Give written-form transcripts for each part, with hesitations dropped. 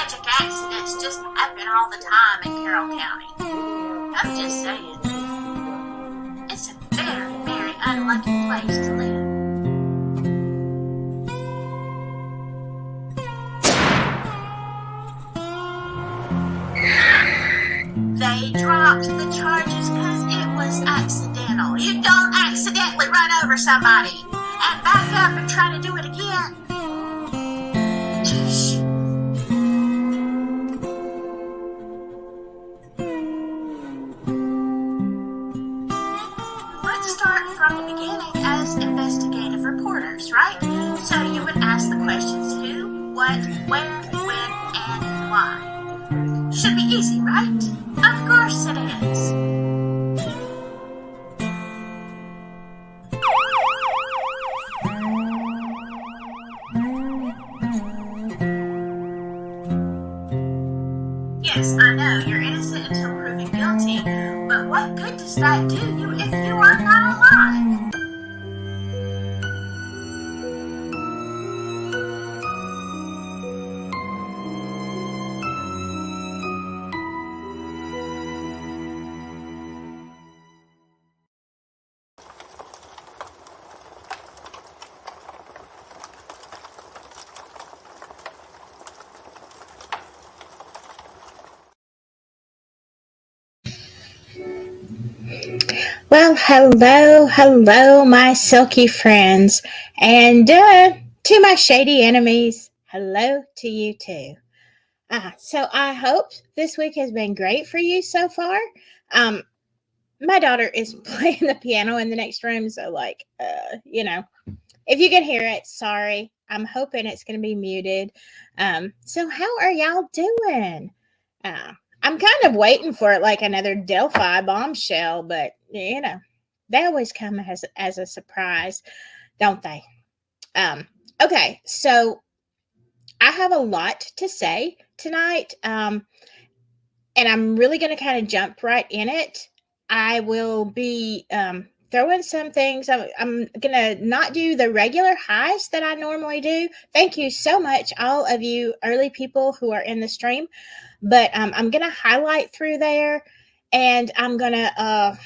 tragic accidents just happen all the time in Carroll County. I'm just saying. It's a very, very unlucky place to live. They dropped the charges because it was accidental. You don't accidentally run over somebody and back up and try to do it again. Shh. Let's start from the beginning as investigative reporters, right? So you would ask the questions who, what, where, when, and why. Should be easy, right? Of course it is. Yes, I know, you're innocent until proven guilty, but what good does that do you if you are not alive? Well, hello, my silky friends, and to my shady enemies, hello to you too. So I hope this week has been great for you so far. My daughter is playing the piano in the next room, so if you can hear it, sorry. I'm hoping it's going to be muted. So how are y'all doing? I'm kind of waiting for it like another Delphi bombshell, but they always come as a surprise, don't they? Okay, so I have a lot to say tonight, and I'm really going to kind of jump right in it. I will be throwing some things. I'm going to not do the regular highs that I normally do. Thank you so much, all of you early people who are in the stream. But I'm going to highlight through there, and I'm going to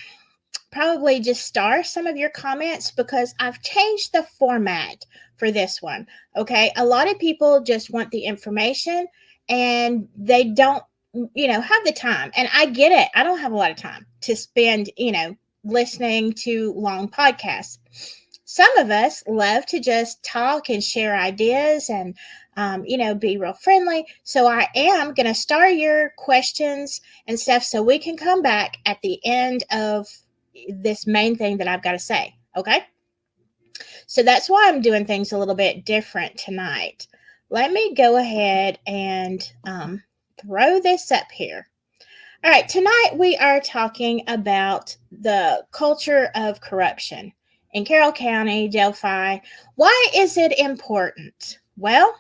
probably just star some of your comments because I've changed the format for this one. Okay. A lot of people just want the information and they don't, have the time. And I get it. I don't have a lot of time to spend, listening to long podcasts. Some of us love to just talk and share ideas and, be real friendly. So I am going to star your questions and stuff so we can come back at the end of this main thing that I've got to say. Okay. So that's why I'm doing things a little bit different tonight. Let me go ahead and throw this up here. All right. Tonight we are talking about the culture of corruption in Carroll County, Delphi. Why is it important? Well,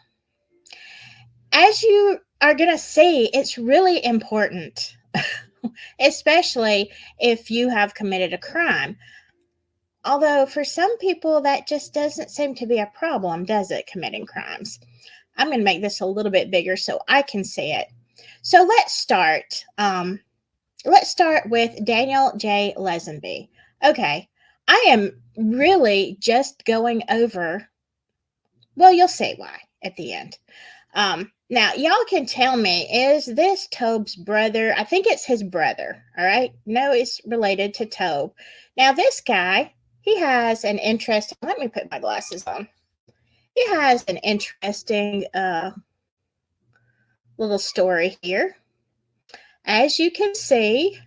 as you are going to see, it's really important, especially if you have committed a crime. Although for some people, that just doesn't seem to be a problem, does it, committing crimes? I'm going to make this a little bit bigger so I can see it. So let's start. Let's start with Daniel J. Lesenby. Okay, I am really just going over, well, you'll see why at the end. Now, y'all can tell me, is this Tobe's brother? I think it's his brother, all right? No, it's related to Tobe. Now, this guy, he has an interesting, let me put my glasses on. He has an interesting little story here. As you can see,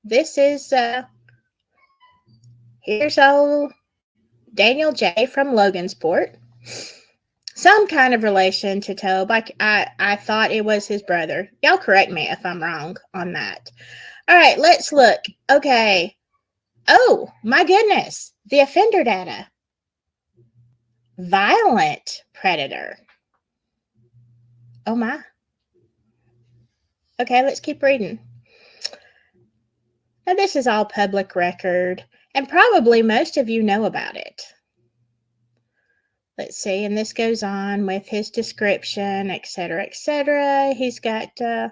this is, here's old Daniel J. from Logansport. Some kind of relation to Tobe. I thought it was his brother. Y'all correct me if I'm wrong on that. All right, let's look. Okay. Oh, my goodness. The offender data. Violent predator. Oh, my. Okay, let's keep reading. Now, this is all public record, and probably most of you know about it. let's see, and this goes on with his description, etc., etc. He's got, a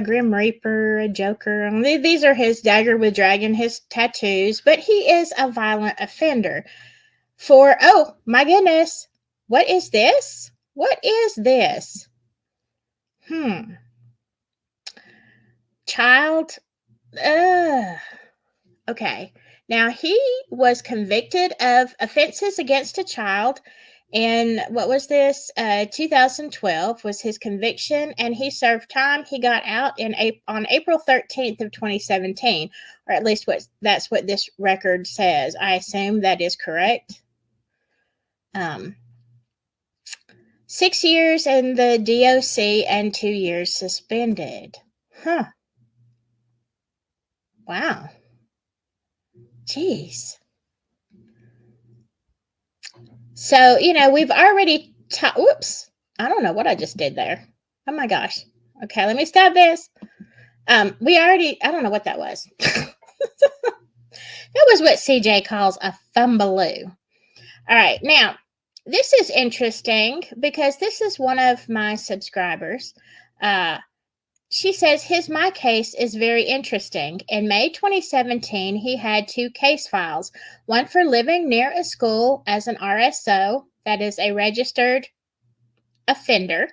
Grim Reaper, a Joker. These are his dagger with dragon, his tattoos, but he is a violent offender. Oh my goodness, what is this? What is this? Child. Okay. Now, he was convicted of offenses against a child. And what was this? 2012 was his conviction, and he served time. He got out on April 13th of 2017, or at least that's what this record says. I assume that is correct. 6 years in the DOC and 2 years suspended. Huh. Wow. Jeez. So, we've already whoops. I don't know what I just did there. Oh my gosh. Okay, let me stop this. I don't know what that was. That was what CJ calls a fumbleoo. All right, now, this is interesting because this is one of my subscribers. She says my case is very interesting. In May 2017, he had 2 case files, one for living near a school as an RSO, that is a registered offender.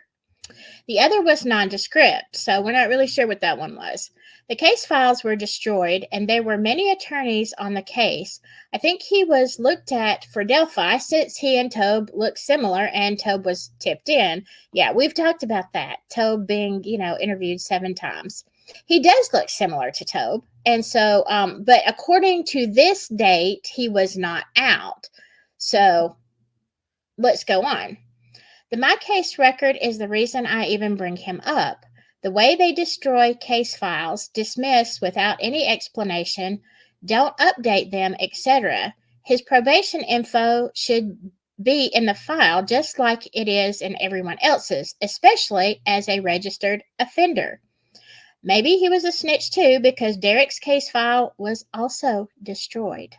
The other was nondescript, so we're not really sure what that one was. The case files were destroyed, and there were many attorneys on the case. I think he was looked at for Delphi since he and Tobe look similar, and Tobe was tipped in. Yeah, we've talked about that. Tobe being, interviewed 7 times. He does look similar to Tobe, and so, but according to this date, he was not out. So, let's go on. The My Case record is the reason I even bring him up. The way they destroy case files, dismiss without any explanation, don't update them, etc. His probation info should be in the file just like it is in everyone else's, especially as a registered offender. Maybe he was a snitch too because Derek's case file was also destroyed.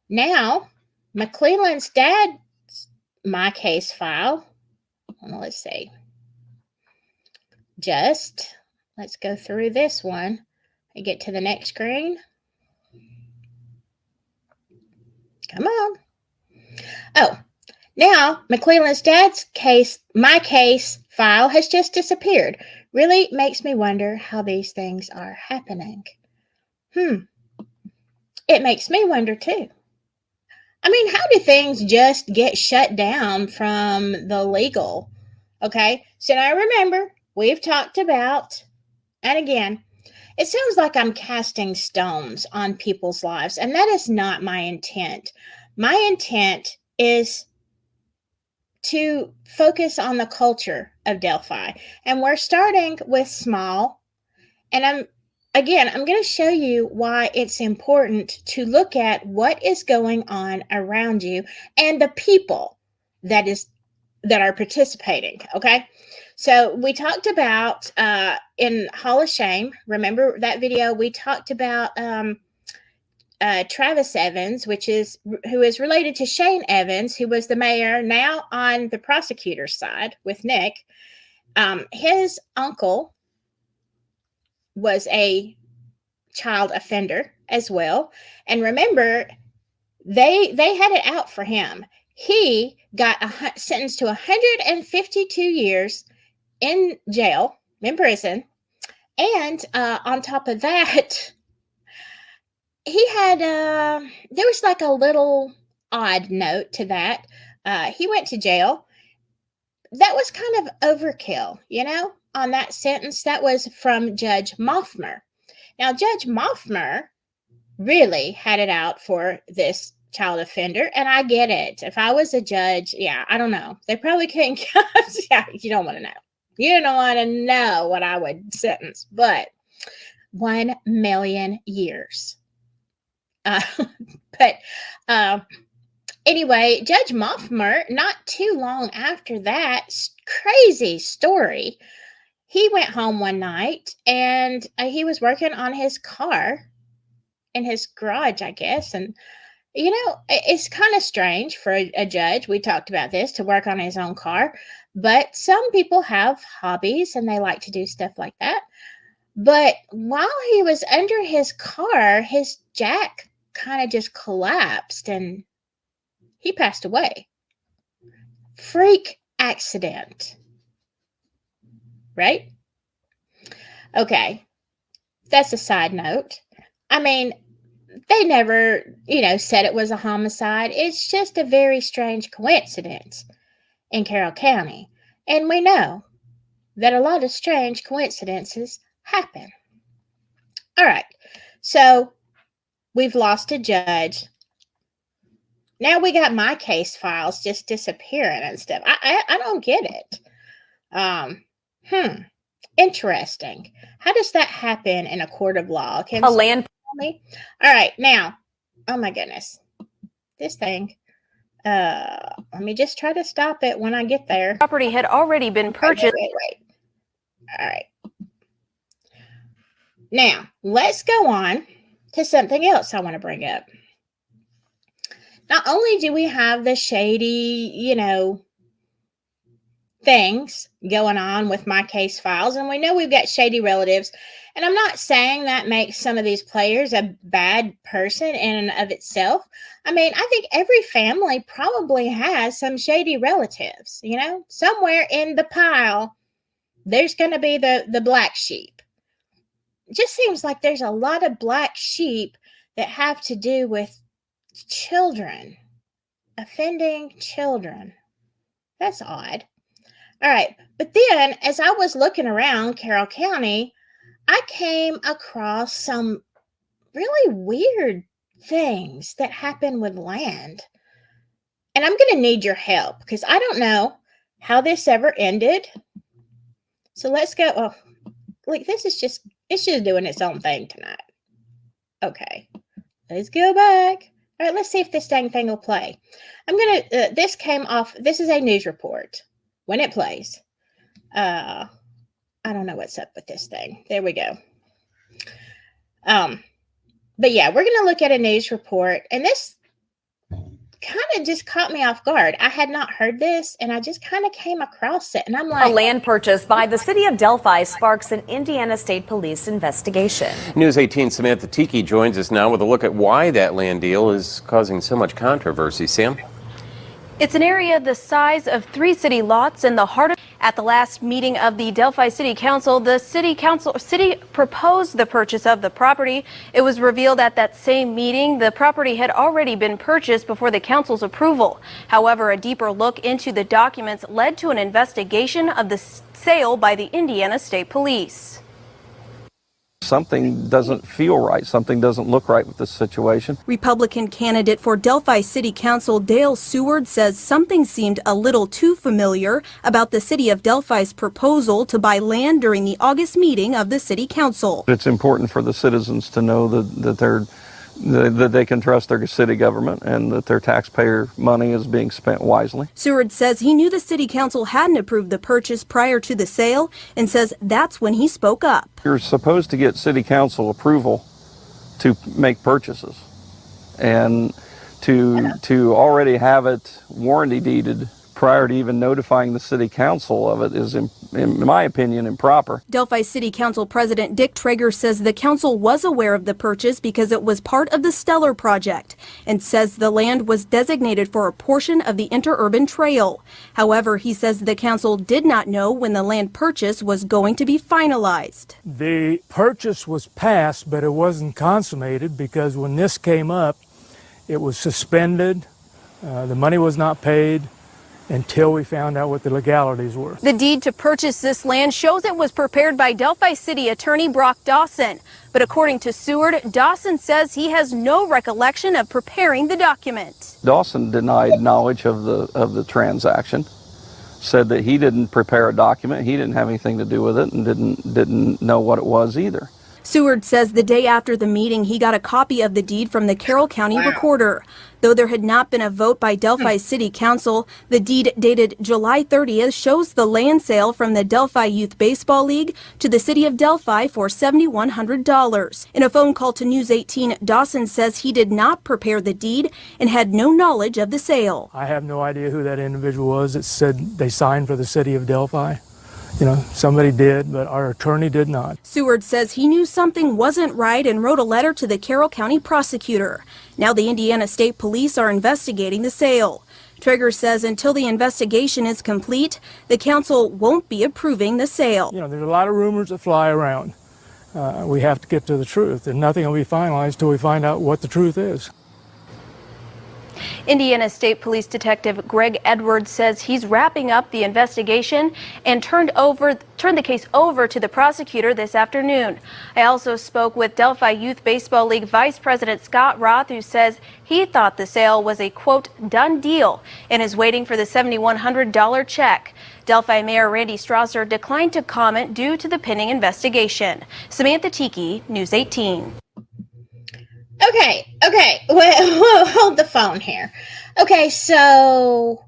Now, McClelland's dad's My Case file, let's see. Let's go through this one and get to the next screen. Come on. Oh, now McClelland's dad's case, My Case file has just disappeared. Really makes me wonder how these things are happening. It makes me wonder too. I mean, how do things just get shut down from the legal? Okay, so now remember, we've talked about, and again, it sounds like I'm casting stones on people's lives, and that is not my intent. My intent is to focus on the culture of Delphi, and we're starting with small, and I'm going to show you why it's important to look at what is going on around you and the people that are participating, okay? So we talked about in Hall of Shame, remember that video? We talked about Travis Evans, who is related to Shane Evans, who was the mayor, now on the prosecutor's side with Nick. His uncle was a child offender as well. And remember, they had it out for him. He got sentenced to 152 years in jail, in prison. And on top of that, he had, there was like a little odd note to that. He went to jail. That was kind of overkill, on that sentence. That was from Judge Moffmer. Now, Judge Moffmer really had it out for this child offender, and I get it. If I was a judge, I don't know. They probably couldn't. You don't want to know. You don't want to know what I would sentence, but 1 million years. But anyway, Judge Moffmer, not too long after that crazy story, he went home one night and he was working on his car in his garage, I guess, and It's kind of strange for a judge, we talked about this, to work on his own car, but some people have hobbies and they like to do stuff like that. But while he was under his car, his jack kind of just collapsed and he passed away. Freak accident. Right? Okay. That's a side note. I mean, they never, said it was a homicide. It's just a very strange coincidence in Carroll County. And we know that a lot of strange coincidences happen. All right. So we've lost a judge. Now we got my case files just disappearing and stuff. I don't get it. Interesting. How does that happen in a court of law? Can someone tell me? All right, now, oh my goodness, this thing. Let me just try to stop it when I get there. Property had already been purchased. Wait. All right. Now let's go on to something else I want to bring up. Not only do we have the shady, things going on with my case files, and we know we've got shady relatives, and I'm not saying that makes some of these players a bad person in and of itself. I mean, I think every family probably has some shady relatives, somewhere in the pile there's going to be the black sheep. It just seems like there's a lot of black sheep that have to do with children, offending children. That's odd. All right, but then as I was looking around Carroll County, I came across some really weird things that happen with land. And I'm going to need your help because I don't know how this ever ended. So let's go. Oh, like it's just doing its own thing tonight. Okay, let's go back. All right, let's see if this dang thing will play. This came off, this is a news report. When it plays, I don't know what's up with this thing. There we go. But yeah, we're going to look at a news report, and this kind of just caught me off guard. I had not heard this, and I just kind of came across it, and I'm like... A land purchase by the city of Delphi sparks an Indiana State Police investigation. News 18 Samantha Tiki joins us now with a look at why that land deal is causing so much controversy. Sam? It's an area the size of 3 city lots in the heart of... At the last meeting of the Delphi City Council, the city proposed the purchase of the property. It was revealed at that same meeting the property had already been purchased before the council's approval. However, a deeper look into the documents led to an investigation of the sale by the Indiana State Police. Something doesn't feel right. Something doesn't look right with this situation. Republican candidate for Delphi City Council Dale Seward says something seemed a little too familiar about the city of Delphi's proposal to buy land during the August meeting of the city council. It's important for the citizens to know that they can trust their city government and that their taxpayer money is being spent wisely. Seward says he knew the city council hadn't approved the purchase prior to the sale and says that's when he spoke up. You're supposed to get city council approval to make purchases, and to already have it warranty deeded prior to even notifying the city council of it is, in my opinion, improper. Delphi City Council President Dick Traeger says the council was aware of the purchase because it was part of the Stellar project and says the land was designated for a portion of the interurban trail. However, he says the council did not know when the land purchase was going to be finalized. The purchase was passed, but it wasn't consummated because when this came up, it was suspended. The money was not paid until we found out what the legalities were. The deed to purchase this land shows it was prepared by Delphi City Attorney Brock Dawson. But according to Seward, Dawson says he has no recollection of preparing the document. Dawson denied knowledge of the transaction, said that he didn't prepare a document, he didn't have anything to do with it, and didn't know what it was either. Seward says the day after the meeting, he got a copy of the deed from the Carroll County recorder. Though there had not been a vote by Delphi City Council, the deed dated July 30th shows the land sale from the Delphi Youth Baseball League to the city of Delphi for $7,100. In a phone call to News 18, Dawson says he did not prepare the deed and had no knowledge of the sale. I have no idea who that individual was that said they signed for the city of Delphi. You know, somebody did, but our attorney did not. Seward says he knew something wasn't right and wrote a letter to the Carroll County prosecutor. Now the Indiana State Police are investigating the sale. Traeger says until the investigation is complete, the council won't be approving the sale. You know, there's a lot of rumors that fly around. We have to get to the truth, and nothing will be finalized till we find out what the truth is. Indiana State Police Detective Greg Edwards says he's wrapping up the investigation and turned the case over to the prosecutor this afternoon. I also spoke with Delphi Youth Baseball League Vice President Scott Roth, who says he thought the sale was a, quote, done deal and is waiting for the $7,100 check. Delphi Mayor Randy Strasser declined to comment due to the pending investigation. Samantha Tiki, News 18. Okay. Well, hold the phone here. Okay, so, all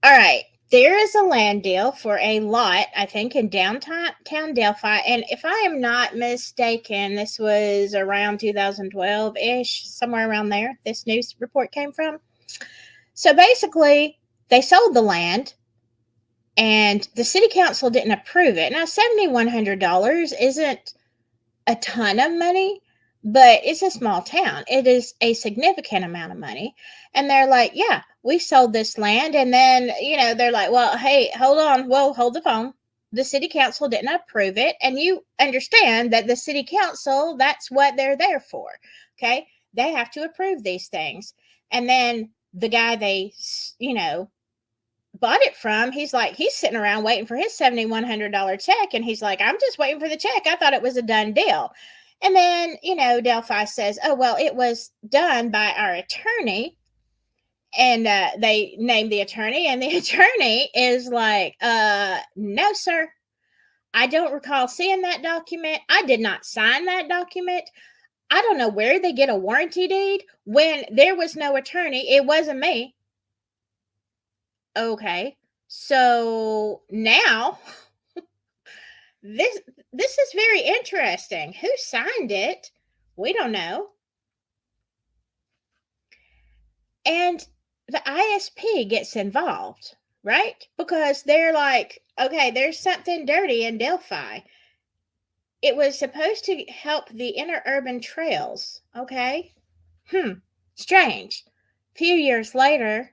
right. There is a land deal for a lot, I think, in downtown Delphi. And if I am not mistaken, this was around 2012-ish, somewhere around there, this news report came from. So basically, they sold the land, and the city council didn't approve it. Now, $7,100 isn't a ton of money, but it's a small town. It is a significant amount of money. And they're like, yeah, we sold this land. And then, you know, they're like, well, hey, hold on. Well, hold the phone. The city council didn't approve it. And you understand that the city council, that's what they're there for. Okay. They have to approve these things. And then the guy they, you know, bought it from, he's like, he's sitting around waiting for his $7,100 check. And he's like, I'm just waiting for the check. I thought it was a done deal. And then, you know, Delphi says, oh, well, it was done by our attorney. And they named the attorney. And the attorney is like, no, sir. I don't recall seeing that document. I did not sign that document. I don't know where they get a warranty deed when there was no attorney. It wasn't me. Okay. So now... This is very interesting. Who signed it? We don't know. And the ISP gets involved, right? Because they're like, okay, there's something dirty in Delphi. It was supposed to help the interurban trails, okay? Strange. A few years later,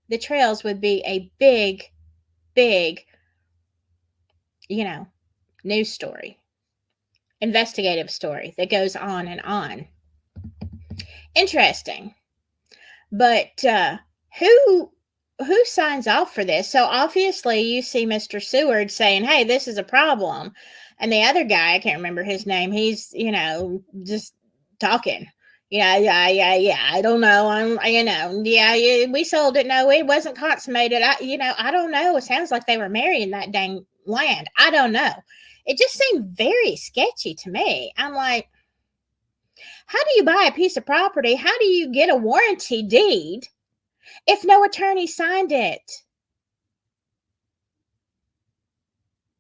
the trails would be a big, you know, news story, investigative story that goes on and on. Interesting. But who signs off for this? So obviously you see Mr. Seward saying, hey, this is a problem. And the other guy, I can't remember his name, he's, you know, just talking. Yeah, I don't know. We sold it. No, it wasn't consummated. I don't know. It sounds like they were marrying that dang land. I don't know. It just seemed very sketchy to me. I'm like, how do you buy a piece of property? How do you get a warranty deed if no attorney signed it?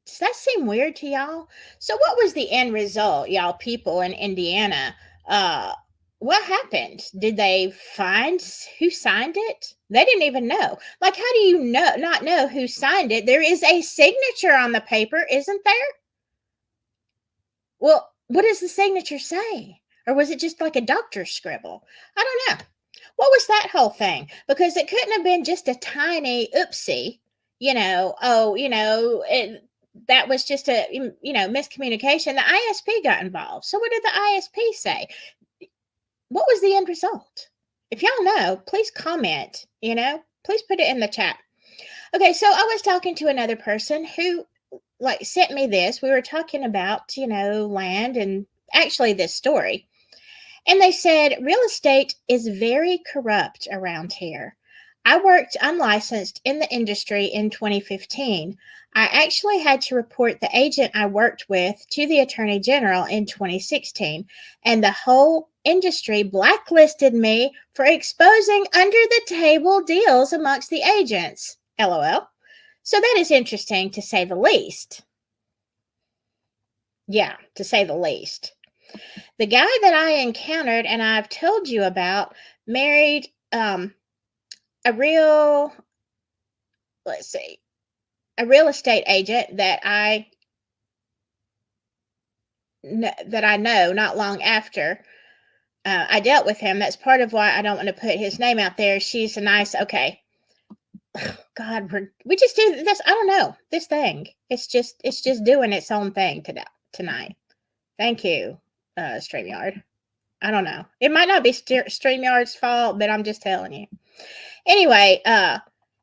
Does that seem weird to y'all? So what was the end result, y'all people in Indiana? What happened? Did they find who signed it? They didn't even know. Like, how do you not know who signed it? There is a signature on the paper, isn't there? Well, what does the signature say? Or was it just like a doctor's scribble? I don't know. What was that whole thing? Because it couldn't have been just a tiny oopsie, that was just a, miscommunication. The ISP got involved. So what did the ISP say? What was the end result? If y'all know, please comment, please put it in the chat. Okay, so I was talking to another person who sent me this. We were talking about, land and actually this story. And they said, real estate is very corrupt around here. I worked unlicensed in the industry in 2015. I actually had to report the agent I worked with to the Attorney General in 2016, and the whole industry blacklisted me for exposing under the table deals amongst the agents. LOL. So that is interesting, to say the least. Yeah, to say the least. The guy that I encountered and I've told you about married a real estate agent that I know not long after I dealt with him. That's part of why I don't want to put his name out there. She's a nice, okay. God, we just do this. I don't know, this thing. It's just doing its own thing tonight. Thank you, StreamYard. I don't know. It might not be StreamYard's fault, but I'm just telling you. Anyway,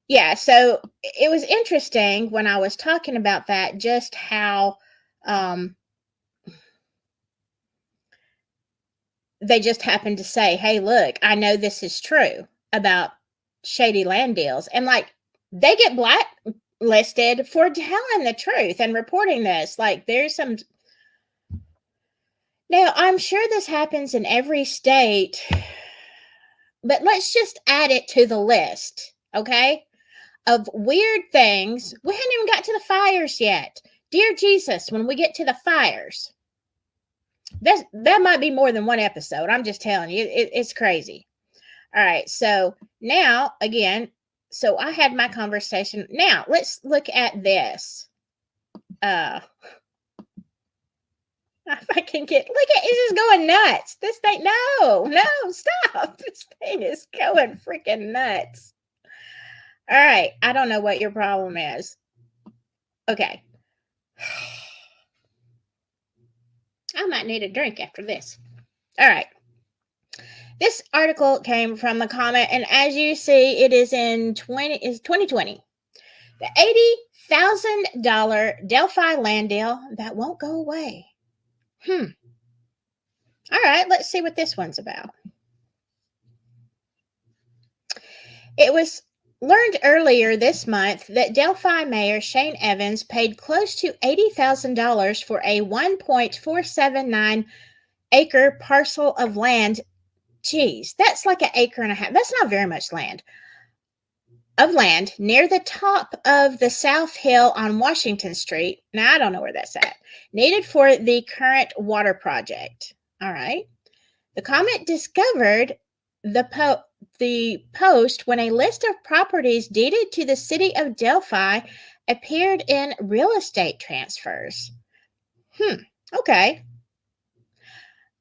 yeah, so it was interesting when I was talking about that, just how they just happened to say, hey, look, I know this is true about shady land deals. And like, they get blacklisted for telling the truth and reporting this. Like, there's some. Now, I'm sure this happens in every state, but let's just add it to the list, okay, of weird things. We haven't even got to the fires yet. Dear Jesus, when we get to the fires, that might be more than one episode. I'm just telling you, it's crazy. All right, so now, again, so I had my conversation. Now, let's look at this. If I can look at, it's just going nuts. This thing, no, stop. This thing is going freaking nuts. All right, I don't know what your problem is. Okay. I might need a drink after this. All right. This article came from the comment, and as you see, it is in 2020. The $80,000 Delphi land deal that won't go away. All right, let's see what this one's about. It was learned earlier this month that Delphi Mayor Shane Evans paid close to $80,000 for a 1.479 acre parcel of land. Geez, that's like an acre and a half. That's not very much land. Of land near the top of the South Hill on Washington Street. Now, I don't know where that's at. Needed for the current water project. All right. The comment discovered the post when a list of properties deeded to the city of Delphi appeared in real estate transfers. Okay.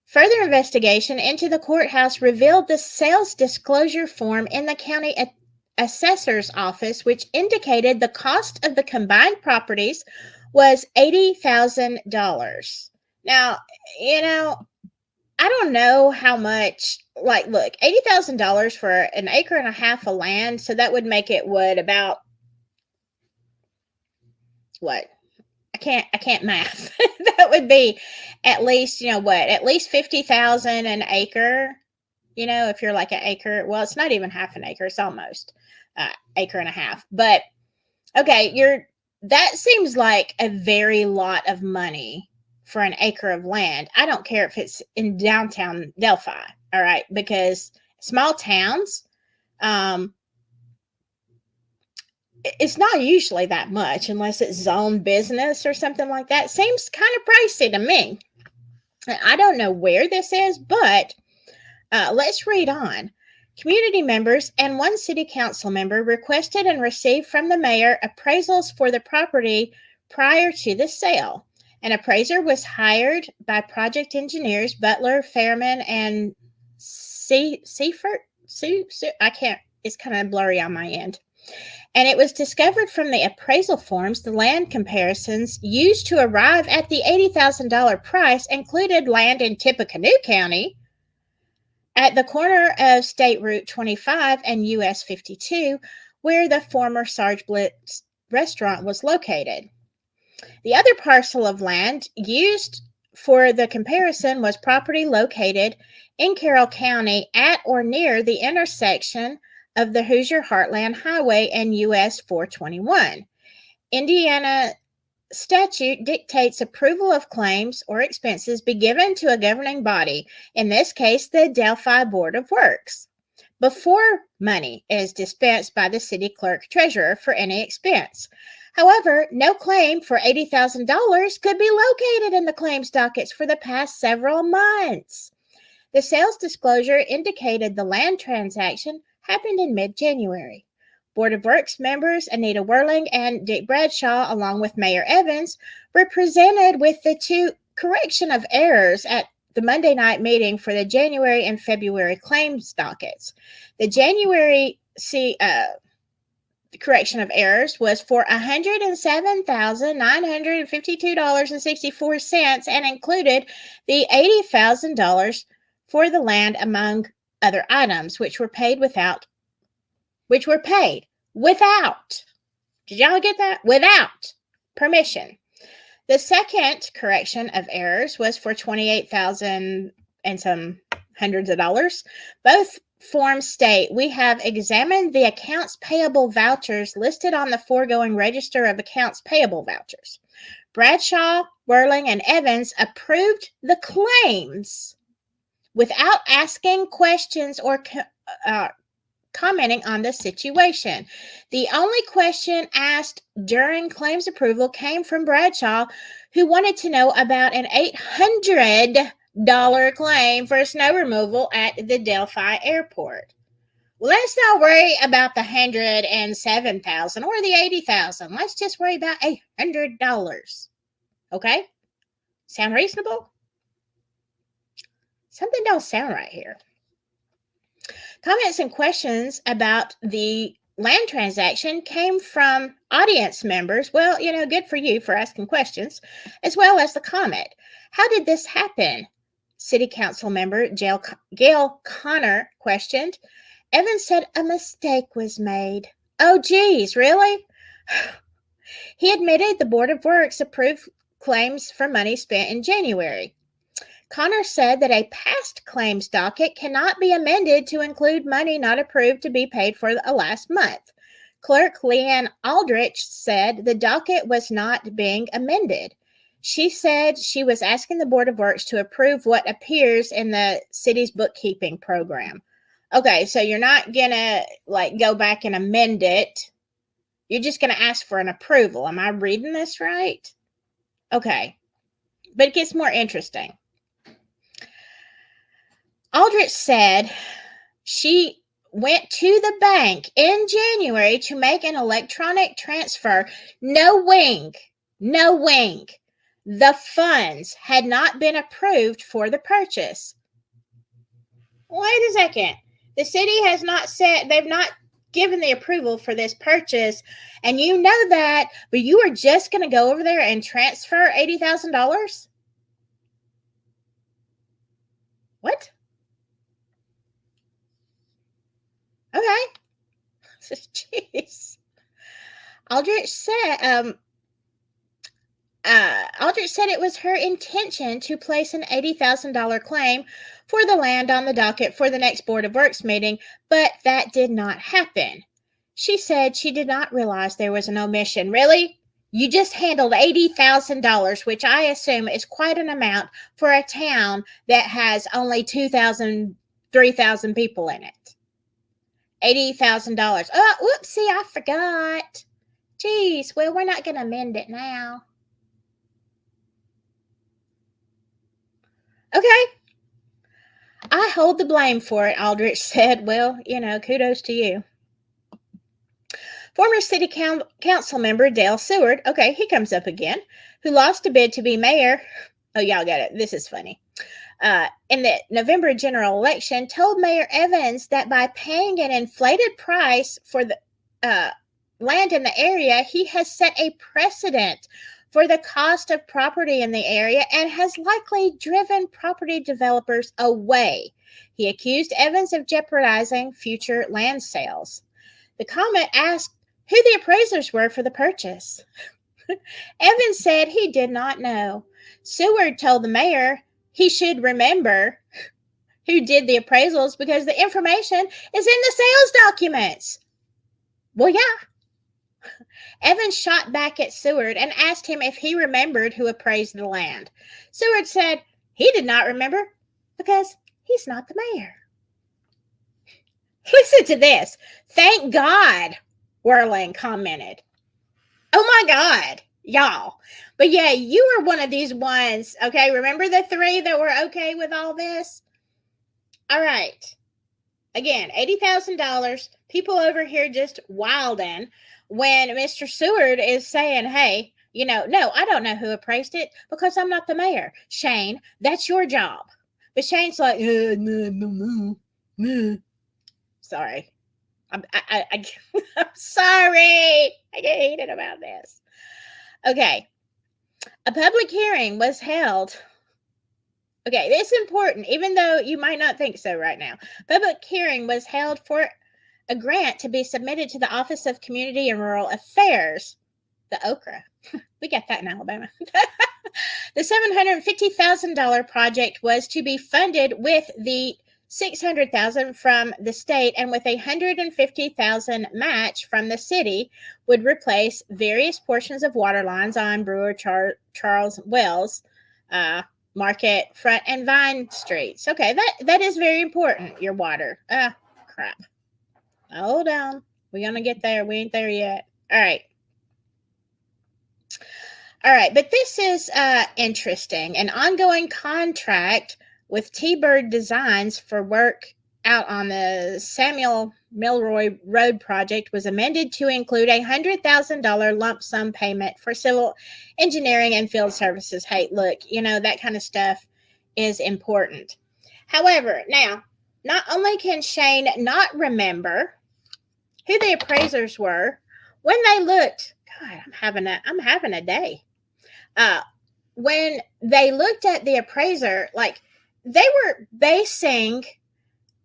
Further investigation into the courthouse revealed the sales disclosure form in the county assessor's office, which indicated the cost of the combined properties was $80,000. Now, I don't know how much, like, look, $80,000 for an acre and a half of land. So that would make it about what? I can't math. That would be at least, at least 50,000 an acre. If you're like an acre, well, it's not even half an acre. It's almost acre and a half. But okay, that seems like a very lot of money for an acre of land. I don't care if it's in downtown Delphi. All right, because small towns, it's not usually that much unless it's zone business or something like that. Seems kind of pricey to me. I don't know where this is, but let's read on. Community members and one city council member requested and received from the mayor appraisals for the property prior to the sale. An appraiser was hired by project engineers Butler, Fairman, and Seifert. I can't, it's kind of blurry on my end. And it was discovered from the appraisal forms the land comparisons used to arrive at the $80,000 price included land in Tippecanoe County at the corner of State Route 25 and US 52, where the former Sarge Blitz restaurant was located. The other parcel of land used for the comparison was property located in Carroll County at or near the intersection of the Hoosier Heartland Highway and US 421. Indiana statute dictates approval of claims or expenses be given to a governing body, in this case, the Delphi Board of Works, before money is dispensed by the city clerk treasurer for any expense. However, no claim for $80,000 could be located in the claims dockets for the past several months. The sales disclosure indicated the land transaction happened in mid-January. Board of Works members Anita Whirling and Dick Bradshaw, along with Mayor Evans, were presented with the two correction of errors at the Monday night meeting for the January and February claims dockets. The January correction of errors was for $107,952.64 and included the $80,000 for the land, among other items, which were paid without. Did y'all get that? Without permission. The second correction of errors was for $28,000 and some hundreds of dollars. Both forms state, we have examined the accounts payable vouchers listed on the foregoing register of accounts payable vouchers. Bradshaw, Whirling, and Evans approved the claims without asking questions or commenting on the situation. The only question asked during claims approval came from Bradshaw, who wanted to know about an $800 claim for snow removal at the Delphi airport. Well, let's not worry about the $107,000 or the $80,000. Let's just worry about $800. Okay? Sound reasonable? Something don't sound right here. Comments and questions about the land transaction came from audience members. Well, good for you for asking questions, as well as the comment. How did this happen? City Council member Gail Connor questioned. Evans said a mistake was made. Oh, geez, really? He admitted the Board of Works approved claims for money spent in January. Connor said that a past claims docket cannot be amended to include money not approved to be paid for the last month. Clerk Leanne Aldrich said the docket was not being amended. She said she was asking the Board of Works to approve what appears in the city's bookkeeping program. Okay, so you're not going to go back and amend it. You're just going to ask for an approval. Am I reading this right? Okay, but it gets more interesting. Aldrich said she went to the bank in January to make an electronic transfer, knowing the funds had not been approved for the purchase. Wait a second. The city has not said, they've not given the approval for this purchase, and you know that, but you are just going to go over there and transfer $80,000? What? Okay. Jeez. Aldrich said it was her intention to place an $80,000 claim for the land on the docket for the next Board of Works meeting, but that did not happen. She said she did not realize there was an omission. Really? You just handled $80,000, which I assume is quite an amount for a town that has only 2,000, 3,000 people in it. $80,000. Oh, whoopsie, I forgot. Geez, well, we're not going to amend it now. Okay. I hold the blame for it, Aldrich said. Well, kudos to you. Former city council member Dale Seward, okay, he comes up again, who lost a bid to be mayor. Oh, y'all got it. This is funny. In the November general election, told Mayor Evans that by paying an inflated price for the land in the area, he has set a precedent for the cost of property in the area and has likely driven property developers away. He accused Evans of jeopardizing future land sales. The comment asked who the appraisers were for the purchase. Evans said he did not know. Seward told the mayor he should remember who did the appraisals because the information is in the sales documents. Well, yeah. Evans shot back at Seward and asked him if he remembered who appraised the land. Seward said he did not remember because he's not the mayor. Listen to this. Thank God, Whirling commented. Oh my God, y'all. But yeah, you were one of these ones, okay? Remember the three that were okay with all this? All right. Again, $80,000. People over here just wilding when Mr. Seward is saying, hey, no, I don't know who appraised it because I'm not the mayor. Shane, that's your job. But Shane's like, no. Sorry. I'm sorry. I get heated about this. Okay. A public hearing was held. Okay, it's important, even though you might not think so right now. Public hearing was held for a grant to be submitted to the Office of Community and Rural Affairs, the OCRA. We got that in Alabama. The $750,000 project was to be funded with the $600,000 from the state and with $150,000 match from the city would replace various portions of water lines on Brewer Charles Wells, Market, Front, and Vine Streets. Okay, that is very important, your water. Crap. Hold on. We're going to get there. We ain't there yet. All right. But this is interesting. An ongoing contract with T-Bird Designs for work out on the Samuel Milroy Road project was amended to include a $100,000 lump sum payment for civil engineering and field services. Hey, look, that kind of stuff is important. However, now, not only can Shane not remember who the appraisers were, when they looked, God, I'm having a day. When they looked at the appraiser, like they were basing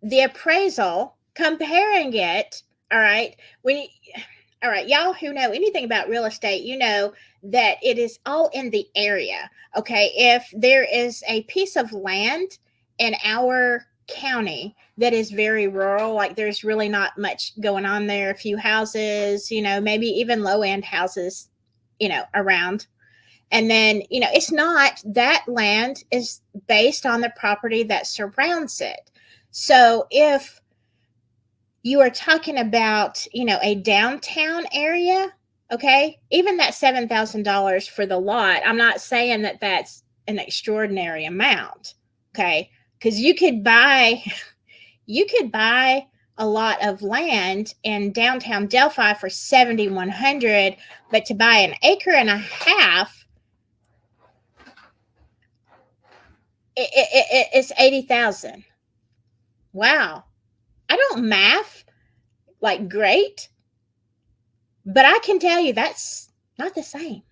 the appraisal, comparing it. All right. All right. Y'all who know anything about real estate, you know that it is all in the area. Okay. If there is a piece of land in our county that is very rural, like there's really not much going on there, a few houses, maybe even low end houses, around. And then, it's not, that land is based on the property that surrounds it. So if you are talking about, a downtown area, okay, even that $7,000 for the lot, I'm not saying that that's an extraordinary amount, okay, because you could buy a lot of land in downtown Delphi for $7,100, but to buy an acre and a half, it's $80,000. Wow. I don't math like great, but I can tell you that's not the same.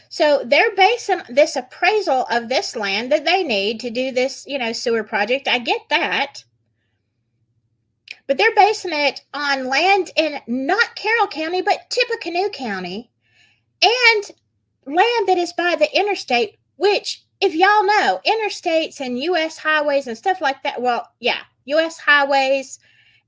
So they're basing this appraisal of this land that they need to do this, sewer project. I get that. But they're basing it on land in not Carroll County, but Tippecanoe County, and land that is by the interstate, which, if y'all know, interstates and U.S. highways and stuff like that, well, yeah, U.S. highways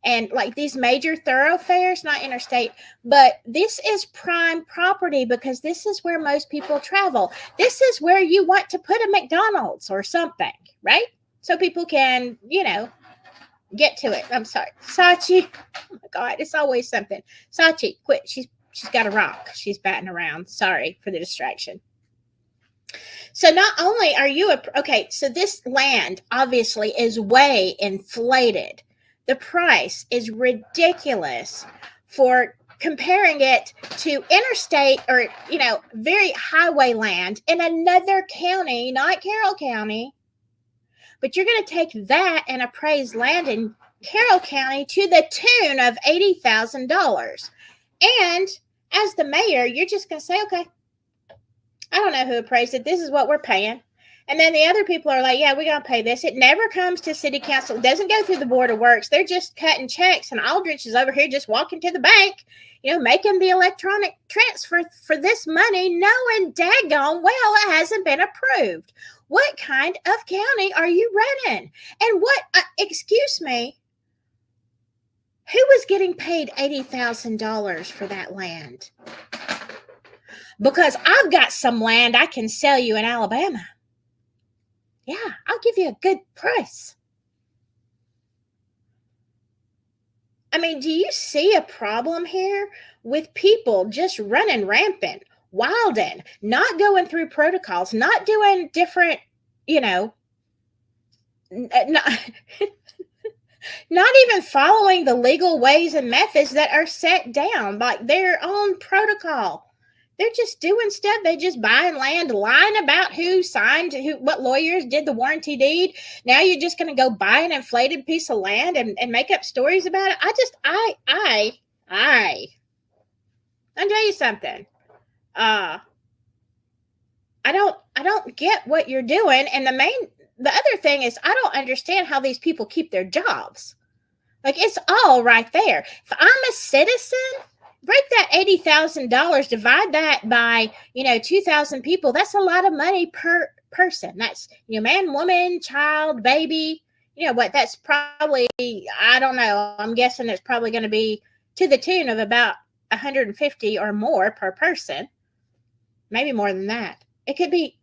and like these major thoroughfares, not interstate, but this is prime property because this is where most people travel. This is where you want to put a McDonald's or something, right? So people can, get to it. I'm sorry. Sachi. Oh my God, it's always something. Sachi, quit. She's got a rock. She's batting around. Sorry for the distraction. So not only are you so this land obviously is way inflated. The price is ridiculous for comparing it to interstate or, very highway land in another county, not Carroll County. But you're going to take that and appraise land in Carroll County to the tune of $80,000. And as the mayor, you're just going to say, okay, I don't know who appraised it. This is what we're paying. And then the other people are like, yeah, we're going to pay this. It never comes to city council. It doesn't go through the board of works. They're just cutting checks. And Aldrich is over here just walking to the bank, making the electronic transfer for this money, knowing daggone well it hasn't been approved. What kind of county are you running? And excuse me, who was getting paid $80,000 for that land? Because I've got some land I can sell you in Alabama. Yeah, I'll give you a good price. I mean, do you see a problem here with people just running rampant, wilding, not going through protocols, not doing different, not even following the legal ways and methods that are set down, like their own protocol? They're just doing stuff. They just buying land, lying about who signed, what lawyers did the warranty deed. Now you're just going to go buy an inflated piece of land and make up stories about it. I'll tell you something. I don't get what you're doing. And the other thing is, I don't understand how these people keep their jobs. Like, it's all right there. If I'm a citizen, break that $80,000, divide that by, 2,000 people. That's a lot of money per person. That's, man, woman, child, baby. That's probably, I don't know. I'm guessing it's probably going to be to the tune of about 150 or more per person. Maybe more than that. It could be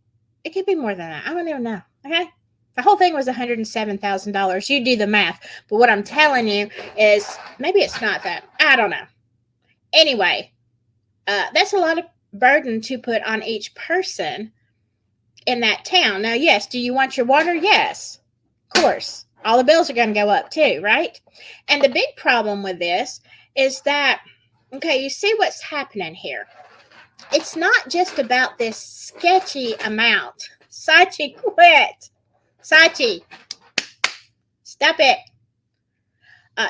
more than that. I don't even know. Okay. The whole thing was $107,000. You do the math. But what I'm telling you is maybe it's not that. I don't know. Anyway, that's a lot of burden to put on each person in that town. Now, yes, do you want your water? Yes, of course. All the bills are going to go up too, right? And the big problem with this is that, okay, you see what's happening here. It's not just about this sketchy amount. Sachi, quit. Sachi, stop it.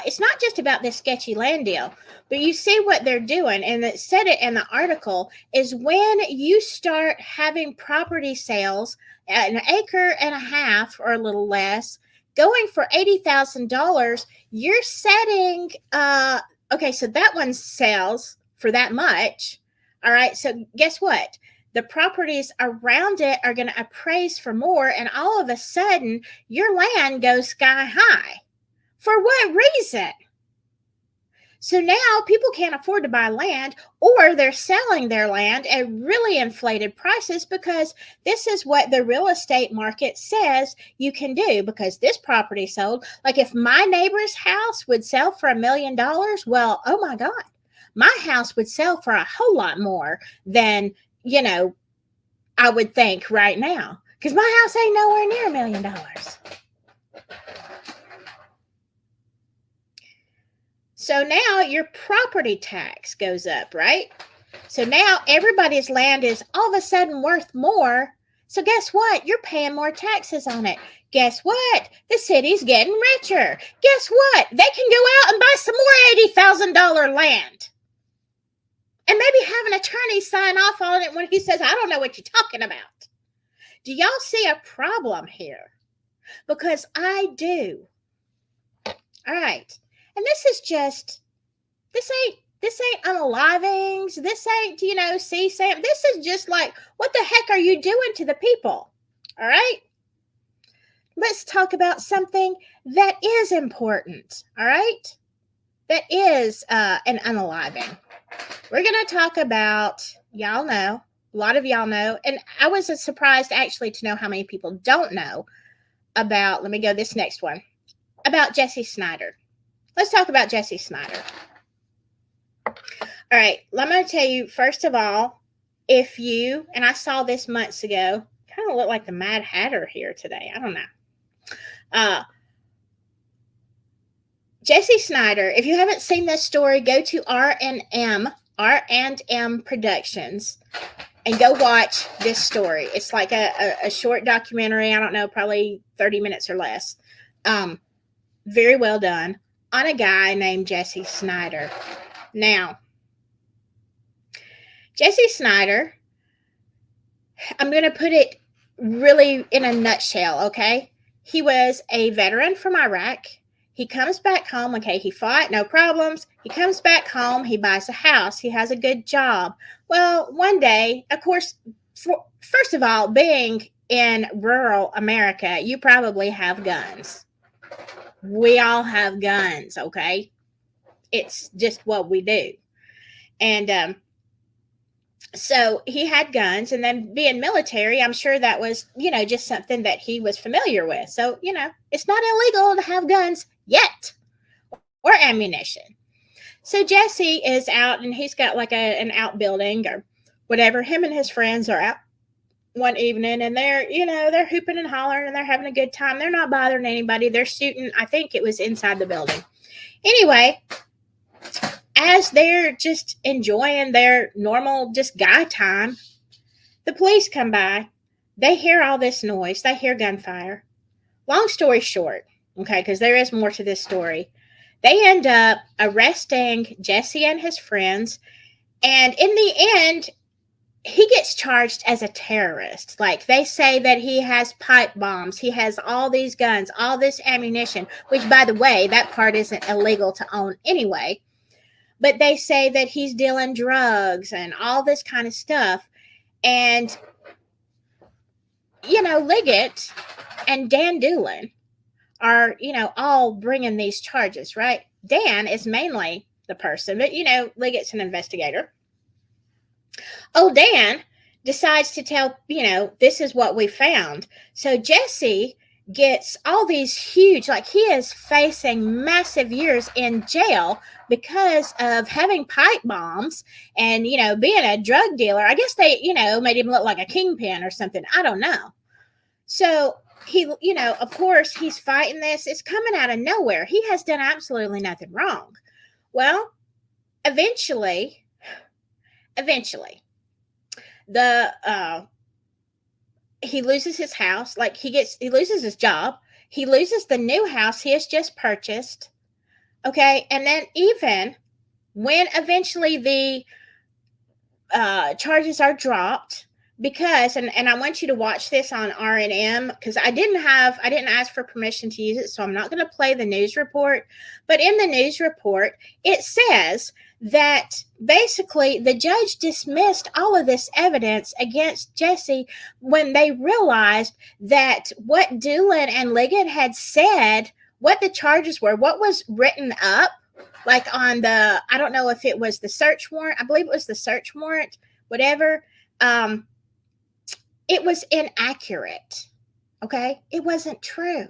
It's not just about this sketchy land deal, but you see what they're doing, and it said it in the article, is when you start having property sales at an acre and a half or a little less, going for $80,000, you're setting, okay, so that one sells for that much. All right, so guess what? The properties around it are going to appraise for more, and all of a sudden, your land goes sky high. For what reason? So now people can't afford to buy land, or they're selling their land at really inflated prices because this is what the real estate market says you can do, because this property sold. Like, if my neighbor's house would sell for $1 million, well, oh my God, my house would sell for a whole lot more than, I would think right now, because my house ain't nowhere near $1 million. So now your property tax goes up, right? So now everybody's land is all of a sudden worth more. So guess what? You're paying more taxes on it. Guess what? The city's getting richer. Guess what? They can go out and buy some more $80,000 land. And maybe have an attorney sign off on it when he says, I don't know what you're talking about. Do y'all see a problem here? Because I do. All right. And this ain't unalivings. This ain't, CSAM. This is just like, what the heck are you doing to the people? All right. Let's talk about something that is important. All right. That is an unaliving. We're going to talk about, y'all know, a lot of y'all know, and I was surprised actually to know how many people don't know about, let me go this next one, about Jesse Snider. Let's talk about Jesse Snider. All right, I'm going to tell you, first of all, if you, and I saw this months ago, kind of look like the Mad Hatter here today. I don't know. Jesse Snider, if you haven't seen this story, go to R&M Productions and go watch this story. It's like a short documentary. I don't know, probably 30 minutes or less. Very well done, on a guy named Jesse Snider. Now, Jesse Snider, I'm going to put it really in a nutshell, okay? He was a veteran from Iraq. He comes back home, okay? He fought, no problems. He comes back home. He buys a house. He has a good job. Well, one day, of course, first of all, being in rural America, you probably have guns. We all have guns, okay? It's just what we do. And so he had guns, and then being military, I'm sure that was, just something that he was familiar with. So, it's not illegal to have guns yet or ammunition. So Jesse is out, and he's got like an outbuilding or whatever. Him and his friends are out one evening, and they're hooping and hollering, and they're having a good time. They're not bothering anybody. They're shooting. I think it was inside the building. Anyway, as they're just enjoying their normal just guy time, the police come by. They hear all this noise. They hear gunfire. Long story short, okay, because there is more to this story, they end up arresting Jesse and his friends. And in the end, he gets charged as a terrorist. Like, they say that he has pipe bombs. He has all these guns, all this ammunition, which, by the way, that part isn't illegal to own anyway. But they say that he's dealing drugs and all this kind of stuff. And, Liggett and Dan Doolin are, all bringing these charges, right? Dan is mainly the person, but, Liggett's an investigator. Old Dan decides to tell, this is what we found. So Jesse gets all these huge, like, he is facing massive years in jail because of having pipe bombs and, being a drug dealer. I guess they, made him look like a kingpin or something. I don't know. So he, of course, he's fighting this. It's coming out of nowhere. He has done absolutely nothing wrong. Well, eventually, he loses his house. Like, he loses his job. He loses the new house he has just purchased. Okay. And then even when eventually the charges are dropped, because, and I want you to watch this on RNM, because I didn't ask for permission to use it, so I'm not going to play the news report. But in the news report, it says that basically the judge dismissed all of this evidence against Jesse when they realized that what Doolin and Liggett had said, what the charges were, what was written up, like on the, I don't know if it was the search warrant, I believe it was the search warrant, whatever, it was inaccurate. Okay? It wasn't true.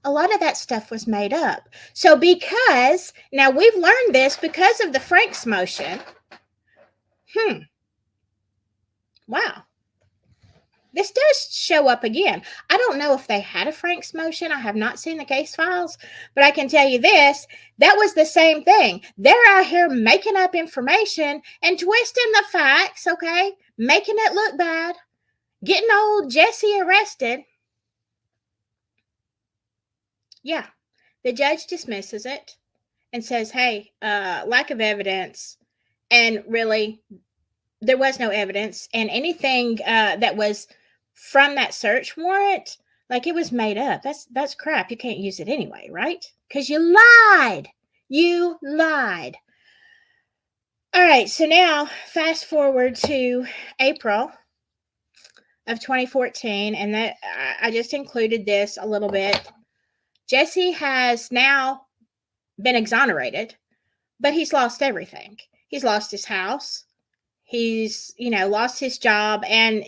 A lot of that stuff was made up. So because, now we've learned this because of the Franks motion. Wow. This does show up again. I don't know if they had a Franks motion. I have not seen the case files, but I can tell you this, that was the same thing. They're out here making up information and twisting the facts, okay? Making it look bad. Getting old Jesse arrested. Yeah, the judge dismisses it and says, hey, lack of evidence. And really, there was no evidence. And anything that was from that search warrant, like, it was made up. That's crap. You can't use it anyway, right? Because you lied. You lied. All right, so now fast forward to April of 2014, and that I just included this a little bit. Jesse has now been exonerated, but he's lost everything. He's lost his house. He's, lost his job. And,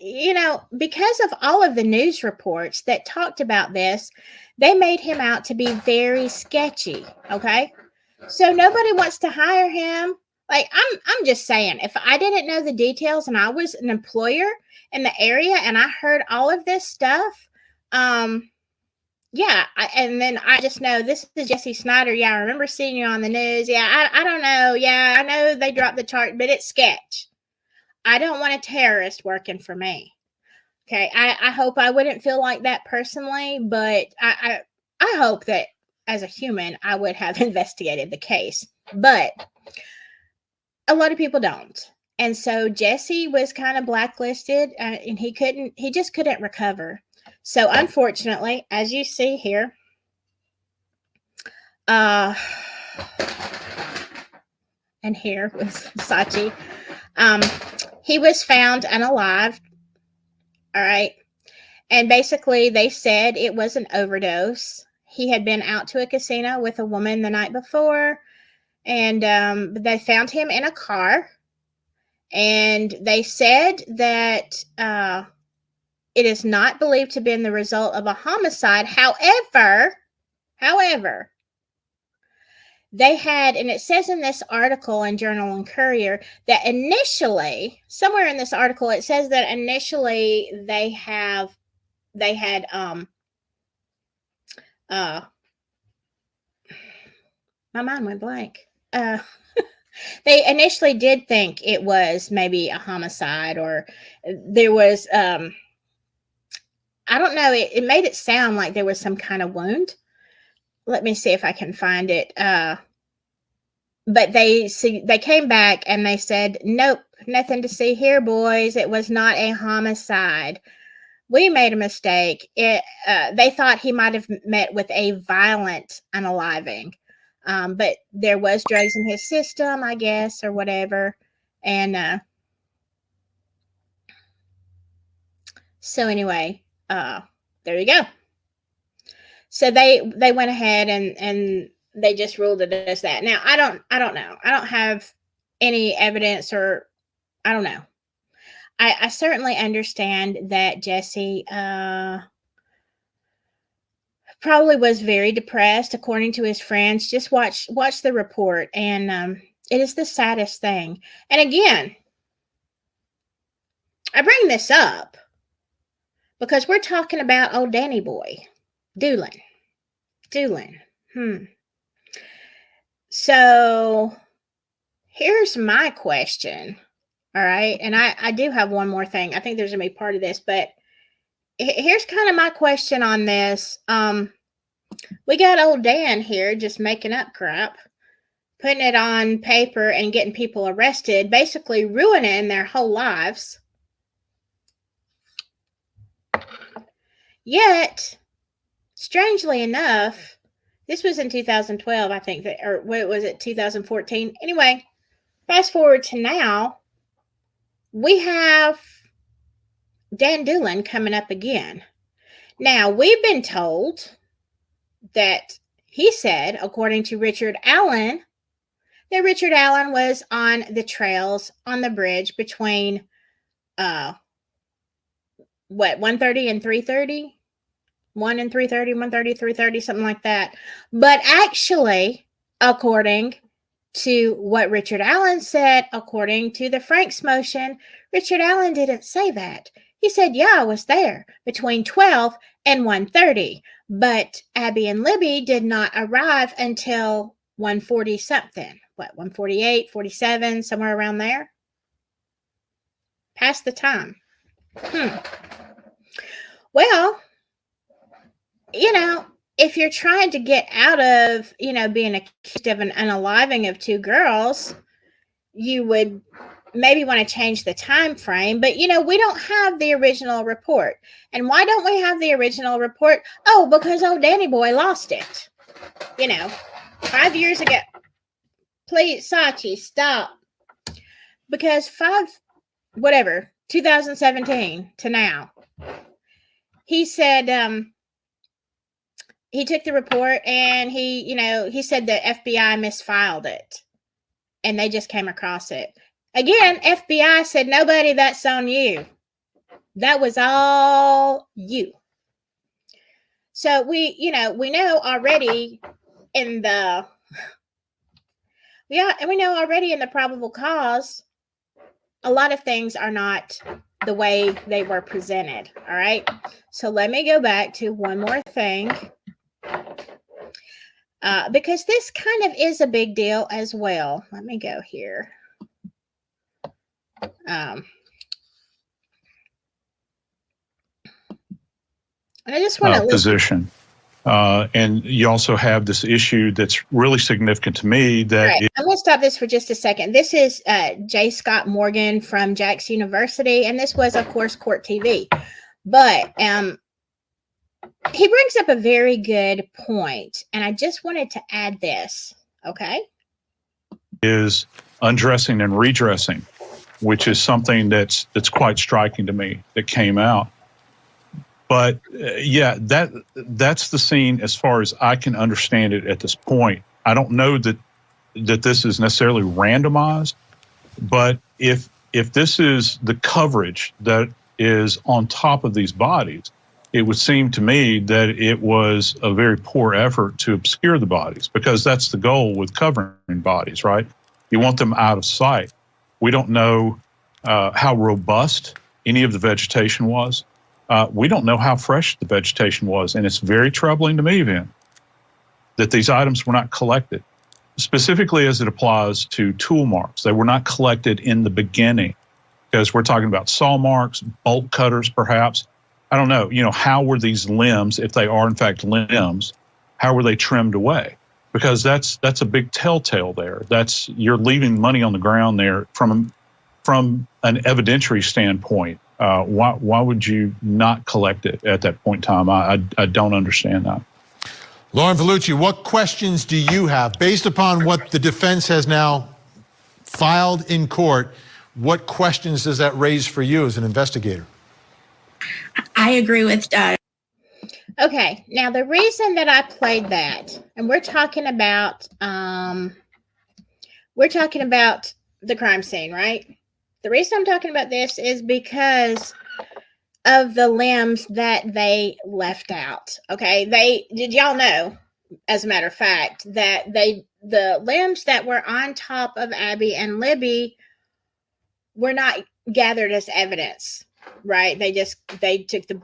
because of all of the news reports that talked about this, they made him out to be very sketchy. Okay. So nobody wants to hire him. Like, I'm just saying, if I didn't know the details and I was an employer in the area and I heard all of this stuff, yeah, and then I just know this is Jesse Snider. Yeah, I remember seeing you on the news. Yeah, I don't know. Yeah, I know they dropped the chart, but it's sketch. I don't want a terrorist working for me. Okay, I hope I wouldn't feel like that personally, but I hope that as a human, I would have investigated the case. But a lot of people don't. And so Jesse was kind of blacklisted, and he just couldn't recover. So unfortunately, as you see here, and here was Sachi, he was found unalive. All right. And basically they said it was an overdose. He had been out to a casino with a woman the night before, and they found him in a car. And they said that it is not believed to have been the result of a homicide. However, they had, and it says in this article in Journal and Courier that initially, somewhere in this article, it says that initially they had my mind went blank. They initially did think it was maybe a homicide, or there was, I don't know, it made it sound like there was some kind of wound. Let me see if I can find it. But they came back and they said, nope, nothing to see here, boys. It was not a homicide. We made a mistake. They thought he might have met with a violent unaliving. But there was drugs in his system, I guess, or whatever. And so anyway, there you go. So they went ahead and they just ruled it as that. Now I don't know. I don't have any evidence, or I don't know. I certainly understand that Jesse probably was very depressed, according to his friends. Just watch the report, and it is the saddest thing. And again, I bring this up because we're talking about old Danny boy, Doolin. So here's my question. All right. And I do have one more thing. I think there's going to be part of this, but here's kind of my question on this. We got old Dan here just making up crap, putting it on paper and getting people arrested, basically ruining their whole lives. Yet, strangely enough, this was in 2012, I think, or what was it, 2014? Anyway, fast forward to now, we have Dan Doolin coming up again. Now, we've been told that he said, according to Richard Allen, that Richard Allen was on the trails on the bridge between 1:30 and 3:30? 1 and 3:30, 1:30, 3:30, something like that. But actually, according to what Richard Allen said, according to the Franks motion, Richard Allen didn't say that. He said, yeah, I was there between 12 and 1:30, but Abby and Libby did not arrive until 1:40 something. What, 1:48, 47, somewhere around there? Past the time. Well, if you're trying to get out of, being accused of an unaliving of two girls, you would maybe want to change the time frame. But, we don't have the original report. And why don't we have the original report? Oh, because old Danny boy lost it. 5 years ago. Please, Sachi, stop. Because 2017 to now, he said, he took the report and he said the FBI misfiled it and they just came across it. Again, FBI said, nobody, that's on you. That was all you. So we know already in the probable cause, a lot of things are not the way they were presented. All right. So let me go back to one more thing. Because this kind of is a big deal as well. Let me go here. And I just want to position. And you also have this issue that's really significant to me that right. I'm going to stop this for just a second. This is J. Scott Morgan from Jax University, and this was, of course, Court TV. But he brings up a very good point, and I just wanted to add this, okay? is undressing and redressing, which is something that's quite striking to me that came out. But yeah, that's the scene as far as I can understand it at this point. I don't know that this is necessarily randomized, but if this is the coverage that is on top of these bodies, it would seem to me that it was a very poor effort to obscure the bodies, because that's the goal with covering bodies, right? You want them out of sight. We don't know how robust any of the vegetation was. We don't know how fresh the vegetation was, and it's very troubling to me, Vin, that these items were not collected, specifically as it applies to tool marks. They were not collected in the beginning, because we're talking about saw marks, bolt cutters, perhaps. I don't know, how were these limbs, if they are in fact limbs, how were they trimmed away? Because that's a big telltale there. You're leaving money on the ground there from an evidentiary standpoint. Why would you not collect it at that point in time? I don't understand that. Lauren Vellucci, what questions do you have based upon what the defense has now filed in court? What questions does that raise for you as an investigator? I agree with Okay, now the reason that I played that, and we're talking about the crime scene, right? The reason I'm talking about this is because of the limbs that they left out. Okay, did y'all know, as a matter of fact, that the limbs that were on top of Abby and Libby were not gathered as evidence, right? They took the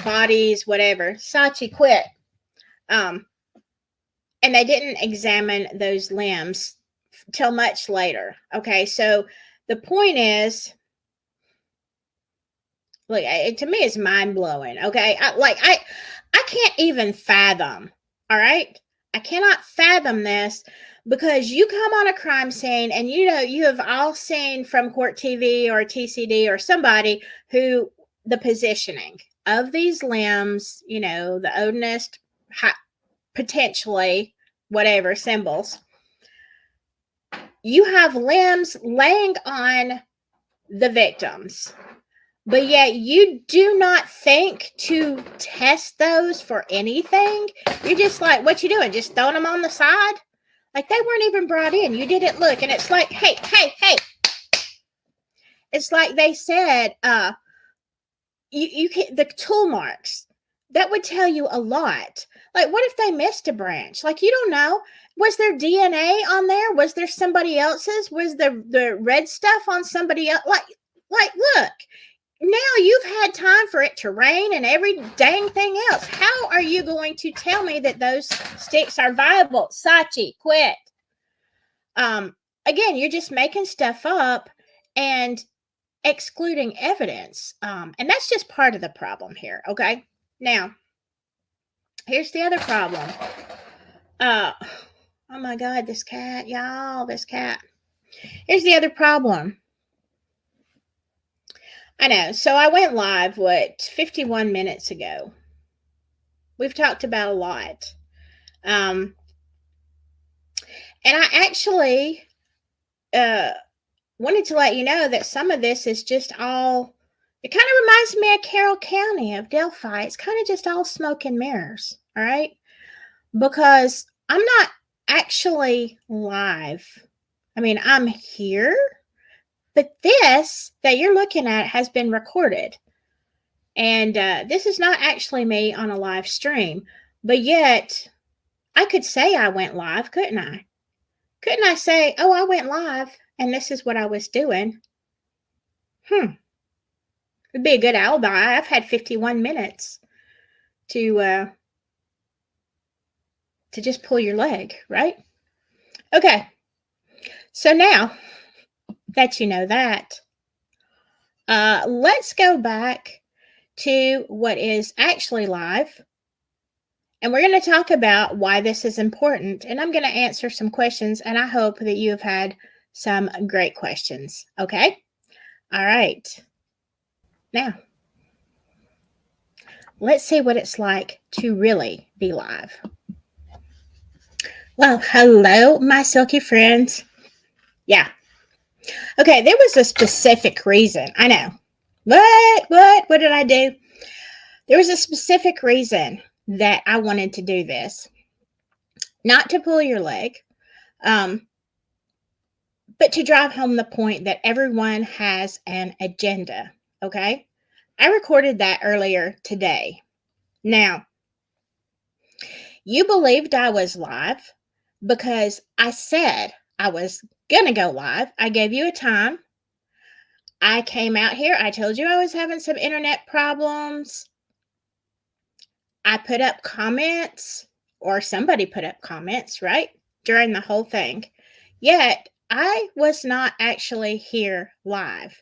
bodies, whatever. Sachi quit. And they didn't examine those limbs till much later. Okay, so the point is, look, to me, it's mind blowing. Okay, I can't even fathom. All right, I cannot fathom this, because you come on a crime scene and you have all seen from Court TV or TCD or somebody who the positioning of these limbs, the Odinist, potentially whatever symbols. You have limbs laying on the victims, but yet you do not think to test those for anything. You're just like, what you doing? Just throwing them on the side? Like, they weren't even brought in. You didn't look. And it's like, hey. It's like they said, you can, the tool marks, that would tell you a lot. Like, what if they missed a branch? Like, you don't know. Was there DNA on there? Was there somebody else's? Was the red stuff on somebody else? Like, look, now you've had time for it to rain and every dang thing else. How are you going to tell me that those sticks are viable? Sachi, quit. Again, you're just making stuff up and excluding evidence. And that's just part of the problem here. Okay. Now, here's the other problem. Oh my God, this cat, y'all, this cat. Here's the other problem. I know. So I went live, 51 minutes ago. We've talked about a lot. And I actually wanted to let you know that some of this is just all, it kind of reminds me of Carroll County, of Delphi. It's kind of just all smoke and mirrors, all right? Because I'm not actually live. I mean, I'm here, but this that you're looking at has been recorded. And this is not actually me on a live stream, but yet I could say I went live, couldn't I? Couldn't I say, oh, I went live and this is what I was doing? It'd be a good alibi. I've had 51 minutes to just pull your leg, right? Okay. So now that you know that, let's go back to what is actually live And we're going to talk about why this is important. And I'm going to answer some questions. And I hope that you have had some great questions. Okay? All right. Now, let's see what it's like to really be live. Well, hello, my silky friends. Yeah. Okay, there was a specific reason. I know. What did I do? There was a specific reason that I wanted to do this. Not to pull your leg, but to drive home the point that everyone has an agenda, okay? I recorded that earlier today. Now, you believed I was live because I said I was going to go live. I gave you a time. I came out here. I told you I was having some internet problems. I put up comments, or somebody put up comments, right? During the whole thing. Yet, I was not actually here live.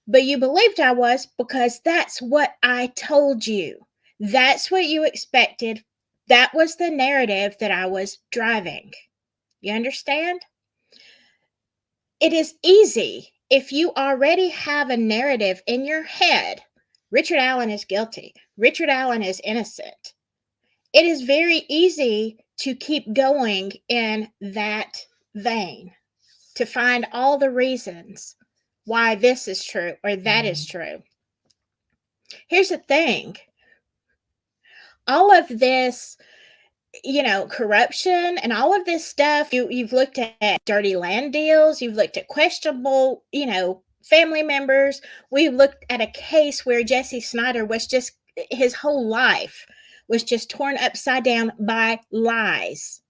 But you believed I was because that's what I told you. That's what you expected. That was the narrative that I was driving. You understand? It is easy if you already have a narrative in your head. Richard Allen is guilty. Richard Allen is innocent. It is very easy to keep going in that vein, to find all the reasons why this is true or that is true. Here's the thing. All of this, corruption and all of this stuff, you've looked at dirty land deals, you've looked at questionable, family members. We've looked at a case where Jesse Snider was just, his whole life was just torn upside down by lies.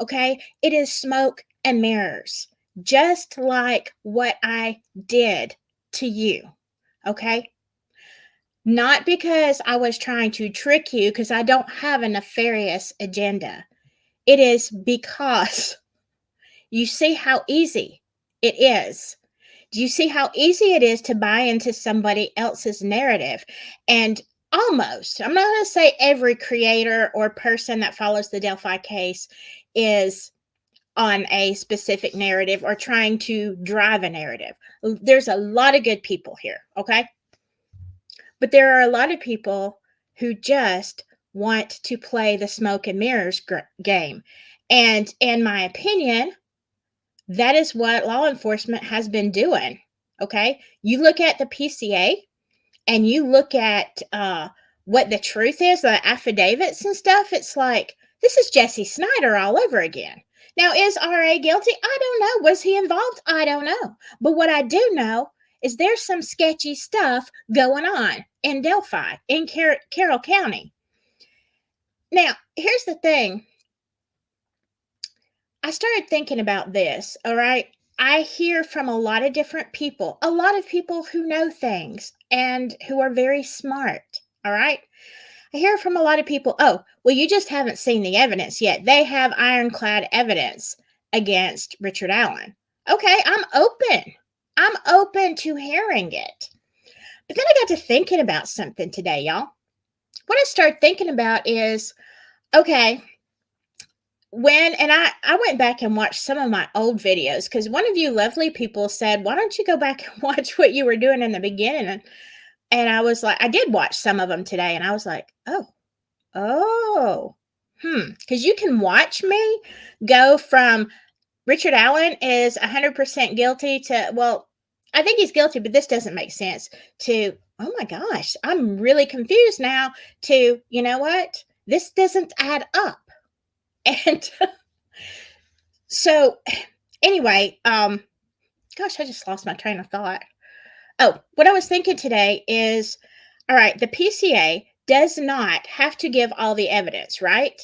Okay? It is smoke and mirrors, just like what I did to you. Okay? Not because I was trying to trick you, because I don't have a nefarious agenda. It is because you see how easy it is. Do you see how easy it is to buy into somebody else's narrative? And almost, I'm not going to say every creator or person that follows the Delphi case is on a specific narrative or trying to drive a narrative. There's a lot of good people here, okay? But there are a lot of people who just want to play the smoke and mirrors game. And in my opinion, that is what law enforcement has been doing. Okay. You look at the PCA and you look at what the truth is, the affidavits and stuff. It's like, this is Jesse Snider all over again. Now, is RA guilty? I don't know. Was he involved? I don't know. But what I do know is there's some sketchy stuff going on in Delphi, in Carroll County. Now, here's the thing. I started thinking about this, all right? I hear from a lot of different people, a lot of people who know things and who are very smart, all right? I hear from a lot of people, oh, well, you just haven't seen the evidence yet. They have ironclad evidence against Richard Allen. Okay, I'm open to hearing it. But then I got to thinking about something today, y'all. What I started thinking about is, okay, I went back and watched some of my old videos, because one of you lovely people said, why don't you go back and watch what you were doing in the beginning? And I was like, I did watch some of them today, and I was like, because you can watch me go from Richard Allen is 100% guilty to, well, I think he's guilty, but this doesn't make sense, to, oh my gosh, I'm really confused now, to, you know what? This doesn't add up. And so anyway, gosh, I just lost my train of thought. Oh, what I was thinking today is, all right, the PCA does not have to give all the evidence, right?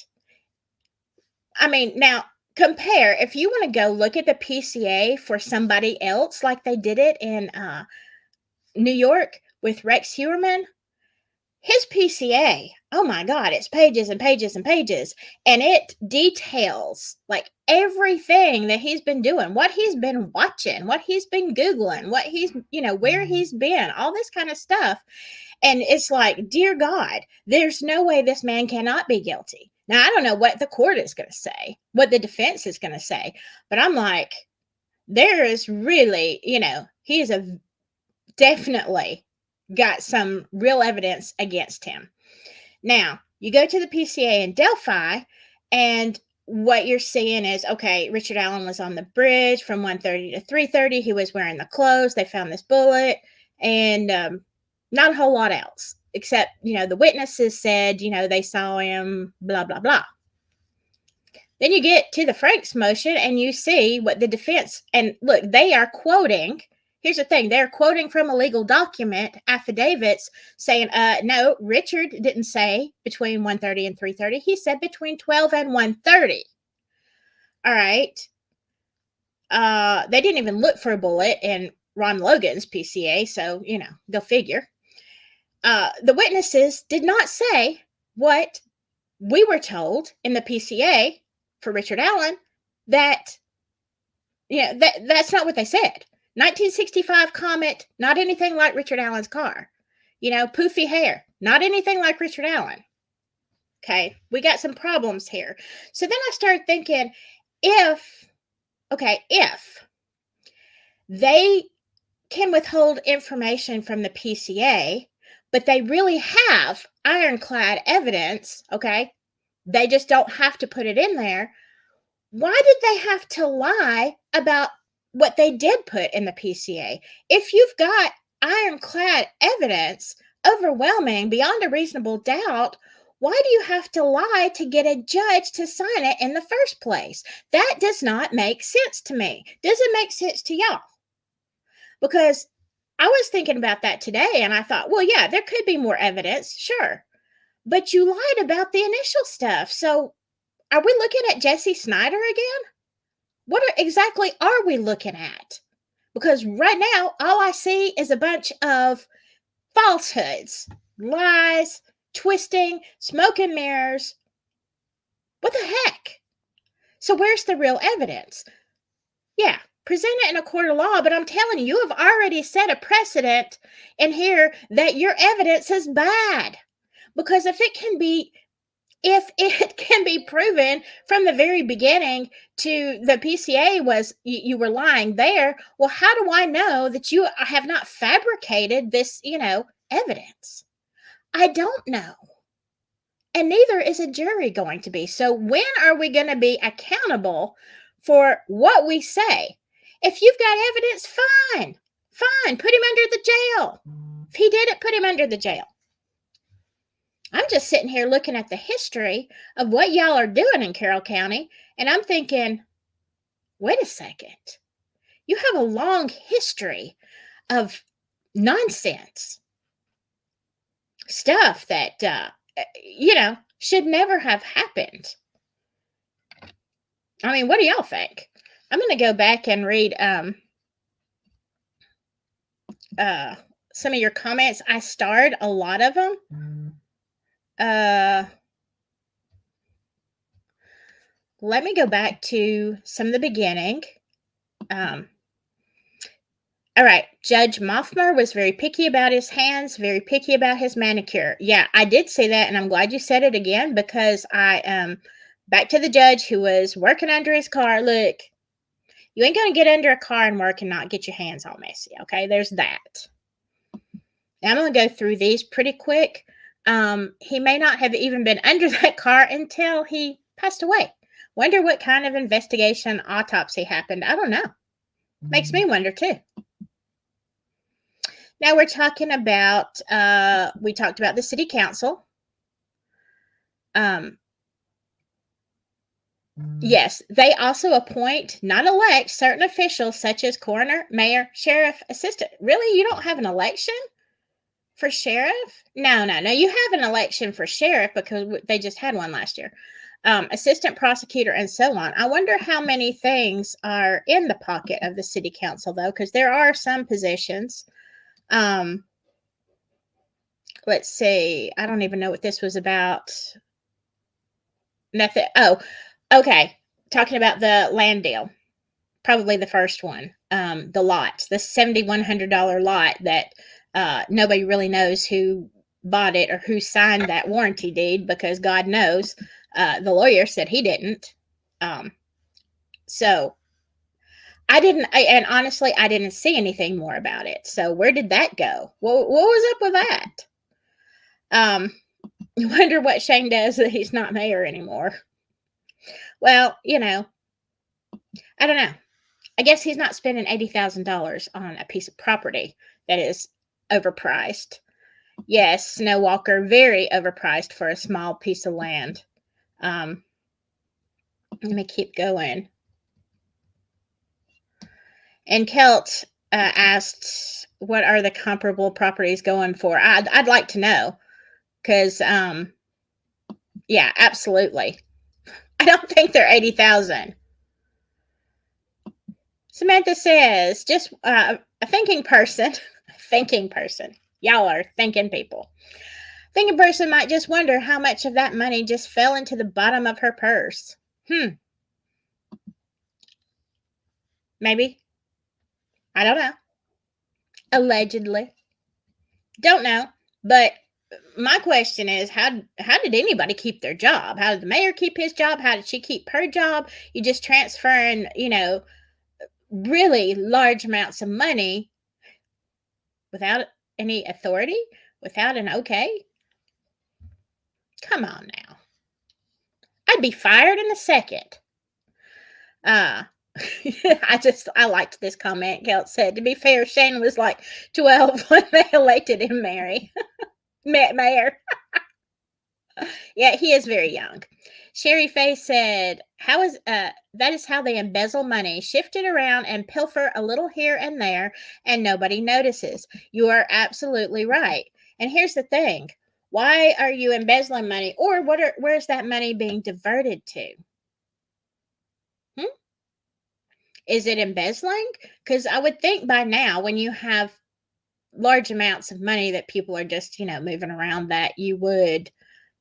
I mean, now compare, if you want to go look at the PCA for somebody else, like they did it in New York with Rex Heuermann, his PCA, oh my God, it's pages and pages and pages. And it details like everything that he's been doing, what he's been watching, what he's been Googling, what he's, where he's been, all this kind of stuff. And it's like, dear God, there's no way this man cannot be guilty. Now, I don't know what the court is going to say, what the defense is going to say, but I'm like, there is really, he is definitely got some real evidence against him. Now, you go to the PCA in Delphi, and what you're seeing is, okay, Richard Allen was on the bridge from 1:30 to 3:30. He was wearing the clothes. They found this bullet, and not a whole lot else, except, the witnesses said, they saw him, blah, blah, blah. Then you get to the Franks motion, and you see what the defense, and look, they are quoting. Here's the thing. They're quoting from a legal document, affidavits, saying, no, Richard didn't say between 1:30 and 3:30. He said between 12 and 1:30. All right. They didn't even look for a bullet in Ron Logan's PCA, so, go figure. The witnesses did not say what we were told in the PCA for Richard Allen, that, that's not what they said. 1965 Comet, not anything like Richard Allen's car. Poofy hair, not anything like Richard Allen. Okay, we got some problems here. So then I started thinking, if they can withhold information from the PCA, but they really have ironclad evidence, okay, they just don't have to put it in there. Why did they have to lie about what they did put in the PCA? If you've got ironclad evidence, overwhelming, beyond a reasonable doubt, why do you have to lie to get a judge to sign it in the first place? That does not make sense to me. Does it make sense to y'all? Because I was thinking about that today, and I thought, well, yeah, there could be more evidence, sure. But you lied about the initial stuff. So are we looking at Jesse Snider again? What exactly are we looking at? Because right now, all I see is a bunch of falsehoods, lies, twisting, smoke and mirrors. What the heck? So where's the real evidence? Yeah, present it in a court of law, but I'm telling you, you have already set a precedent in here that your evidence is bad. Because if it can be proven from the very beginning to the PCA was you were lying there, well, how do I know that you have not fabricated this, evidence? I don't know. And neither is a jury going to be. So when are we going to be accountable for what we say? If you've got evidence, fine, put him under the jail. If he did it, put him under the jail. I'm just sitting here looking at the history of what y'all are doing in Carroll County, and I'm thinking, wait a second. You have a long history of nonsense stuff that, should never have happened. I mean, what do y'all think? I'm going to go back and read some of your comments. I starred a lot of them. Let me go back to some of the beginning. All right. Judge Moffmer was very picky about his hands, very picky about his manicure. Yeah, I did say that, and I'm glad you said it again, because back to the judge who was working under his car. Look, you ain't going to get under a car and work and not get your hands all messy. Okay, there's that. Now, I'm going to go through these pretty quick. He may not have even been under that car until he passed away. Wonder what kind of investigation, autopsy happened. I don't know. Makes me wonder too. Now we're talking about, we talked about the city council. Yes, they also appoint, not elect, certain officials such as coroner, mayor, sheriff, assistant. Really? You don't have an election for sheriff? No. You have an election for sheriff because they just had one last year. Assistant prosecutor and so on. I wonder how many things are in the pocket of the city council, though, because there are some positions. Let's see. I don't even know what this was about. Nothing. Oh, okay. Talking about the land deal. Probably the first one. The lot. The $7,100 lot that nobody really knows who bought it or who signed that warranty deed, because God knows The lawyer said he didn't. So and honestly, I didn't see anything more about it. So where did that go? What was up with that? I wonder what Shane does that he's not mayor anymore. Well, I don't know. I guess he's not spending $80,000 on a piece of property that is overpriced. Yes, Snow Walker, very overpriced for a small piece of land. Let me keep going. And Kelt asked, what are the comparable properties going for? I'd like to know, because, yeah, absolutely. I don't think they're 80,000. Samantha says, just a thinking person, Y'all are thinking people. Thinking person might just wonder how much of that money just fell into the bottom of her purse. Maybe. I don't know. Allegedly. Don't know. But my question is, how did anybody keep their job? How did the mayor keep his job? How did she keep her job? You just transferring, really large amounts of money without any authority, without an okay. Come on now. I'd be fired in a second. I liked this comment. Kelt said, to be fair, Shane was like 12 when they elected him mayor. Yeah, he is very young. Sherry Faye said, that is how they embezzle money, shift it around and pilfer a little here and there, and nobody notices. You are absolutely right. And here's the thing. Why are you embezzling money? Or where's that money being diverted to? Is it embezzling? Because I would think by now, when you have large amounts of money that people are just, moving around, that you would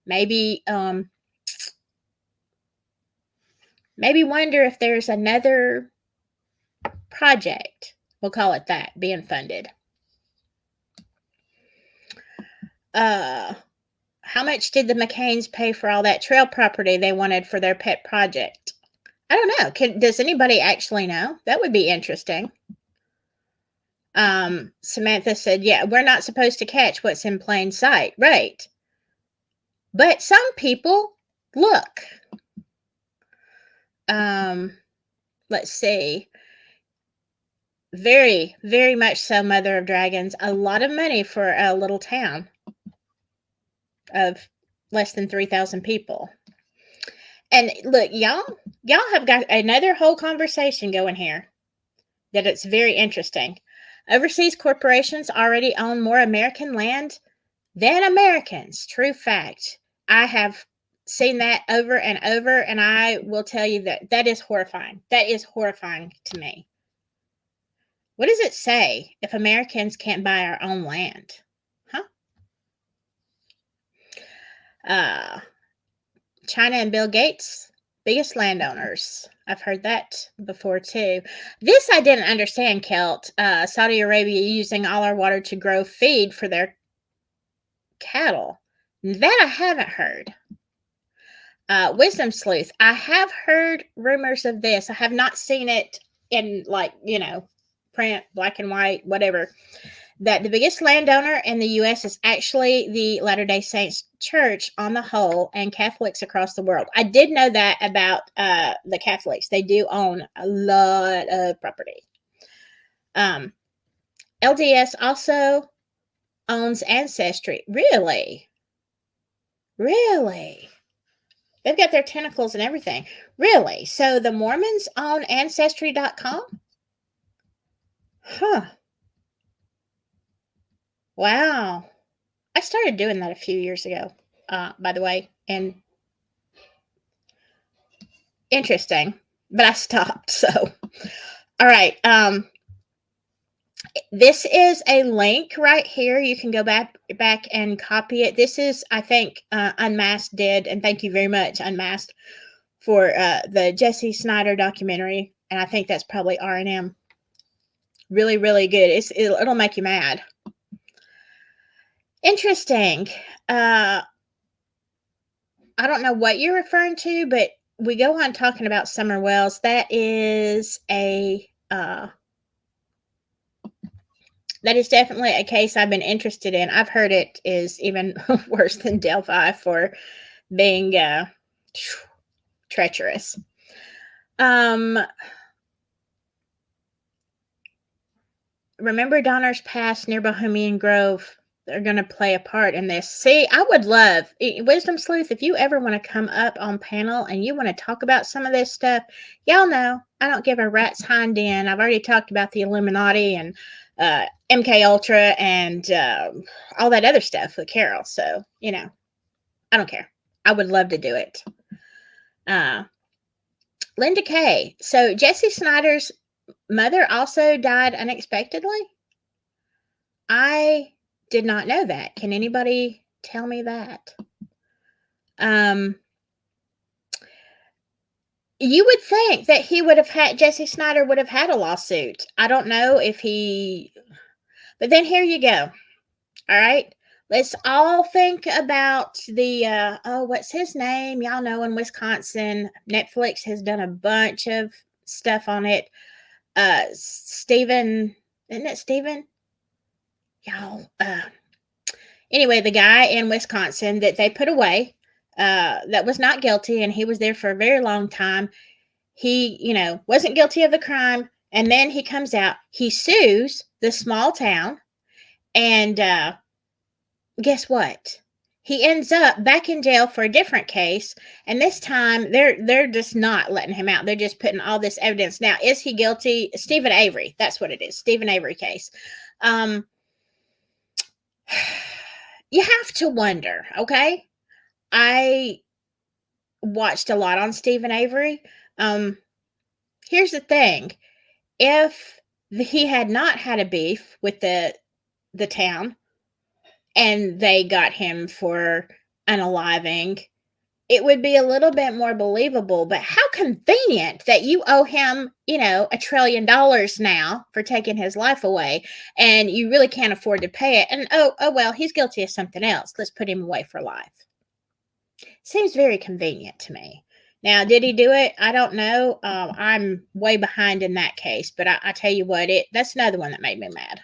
maybe wonder if there's another project, we'll call it that, being funded. How much did the McCains pay for all that trail property they wanted for their pet project? I don't know. Does anybody actually know? That would be interesting. Samantha said, yeah, we're not supposed to catch what's in plain sight. Right. But some people look. Let's see. Very, very much so, Mother of Dragons. A lot of money for a little town of less than 3,000 people. And look, y'all have got another whole conversation going here that it's very interesting. Overseas corporations already own more American land than Americans. True fact. I have seen that over and over, and I will tell you that is horrifying. That is horrifying to me. What does it say if Americans can't buy our own land? China and Bill Gates, biggest landowners. I've heard that before too. This I didn't understand, Kelt. Saudi Arabia using all our water to grow feed for their cattle. That I haven't heard. Wisdom Sleuth. I have heard rumors of this. I have not seen it in print, black and white, whatever. That the biggest landowner in the U.S. is actually the Latter-day Saints Church on the whole, and Catholics across the world. I did know that about the Catholics. They do own a lot of property. LDS also owns Ancestry. Really? Really? They've got their tentacles and everything. Really? So the Mormons own Ancestry.com? Huh. Wow. I started doing that a few years ago, by the way, and interesting, but I stopped. So, all right. This is a link right here. You can go back and copy it. This is, I think, Unmasked did, and thank you very much, Unmasked, for the Jesse Snider documentary, and I think that's probably R&M. Really, really good. It'll make you mad. Interesting. I I don't know what you're referring to, but we go on talking about Summer Wells. That is definitely a case I've been interested in. I've heard it is even worse than Delphi for being treacherous. Remember Donner's Pass near Bohemian Grove. They're going to play a part in this. See, I would love, Wisdom Sleuth, if you ever want to come up on panel and you want to talk about some of this stuff, y'all know I don't give a rat's hind end. I've already talked about the Illuminati and MK Ultra and all that other stuff with Carol. So, I don't care. I would love to do it. Linda Kay. So Jesse Snider's mother also died unexpectedly? I did not know that. Can anybody tell me that? You would think that Jesse Snider would have had a lawsuit. I don't know if but then here you go. All right. Let's all think about the, what's his name? Y'all know in Wisconsin, Netflix has done a bunch of stuff on it. Steven, isn't it Steven? Y'all, anyway, the guy in Wisconsin that they put away, that was not guilty, and he was there for a very long time. He, wasn't guilty of the crime, and then he comes out, he sues the small town, and guess what? He ends up back in jail for a different case, and this time they're just not letting him out. They're just putting all this evidence. Now, is he guilty? Stephen Avery, that's what it is. Stephen Avery case. You have to wonder, okay? I watched a lot on Stephen Avery. Here's the thing. If he had not had a beef with the town and they got him for unaliving, it would be a little bit more believable. But how convenient that you owe him, $1 trillion now for taking his life away, and you really can't afford to pay it. And oh well, he's guilty of something else. Let's put him away for life. Seems very convenient to me. Now, did he do it? I don't know. I'm way behind in that case, but I tell you what, that's another one that made me mad.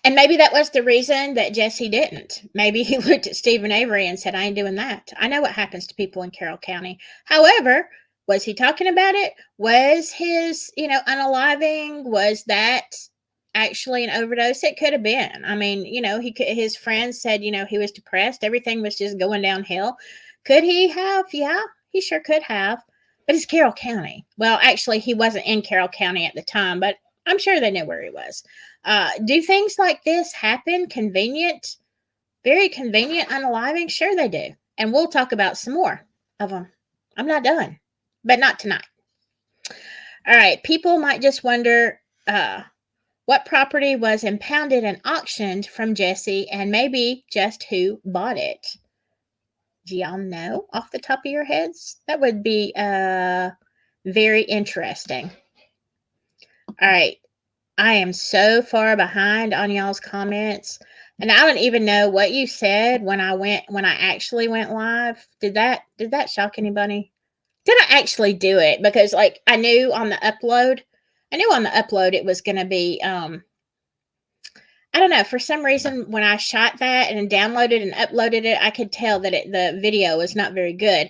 And maybe that was the reason that Jesse didn't. Maybe he looked at Stephen Avery and said, I ain't doing that. I know what happens to people in Carroll County. However, was he talking about it? Was his, unaliving, was that actually an overdose? It could have been. I mean, his friends said, he was depressed. Everything was just going downhill. Could he have? Yeah, he sure could have. But it's Carroll County. Well, actually, he wasn't in Carroll County at the time, but I'm sure they knew where he was. Do things like this happen? Convenient, very convenient unaliving? Sure they do. And we'll talk about some more of them. I'm not done, but not tonight. All right. People might just wonder what property was impounded and auctioned from Jesse, and maybe just who bought it. Do y'all know off the top of your heads? That would be very interesting. All right. I am so far behind on y'all's comments, and I don't even know what you said when I actually went live. Did that shock anybody? Did I actually do it? Because I knew on the upload it was going to be, I don't know, for some reason when I shot that and downloaded and uploaded it, I could tell that the video was not very good.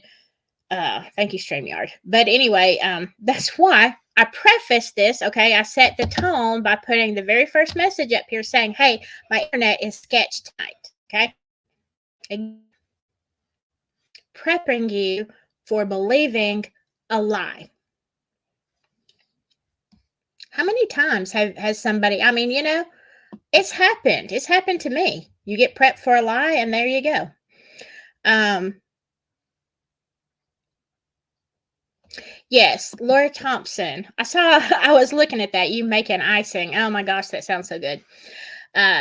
Thank you, StreamYard. But anyway, that's why I prefaced this, okay? I set the tone by putting the very first message up here saying, hey, my internet is sketched tonight, okay? And prepping you for believing a lie. How many times has somebody, it's happened. It's happened to me. You get prepped for a lie, and there you go. Yes, Laura Thompson. I was looking at that. You making icing. Oh my gosh, that sounds so good.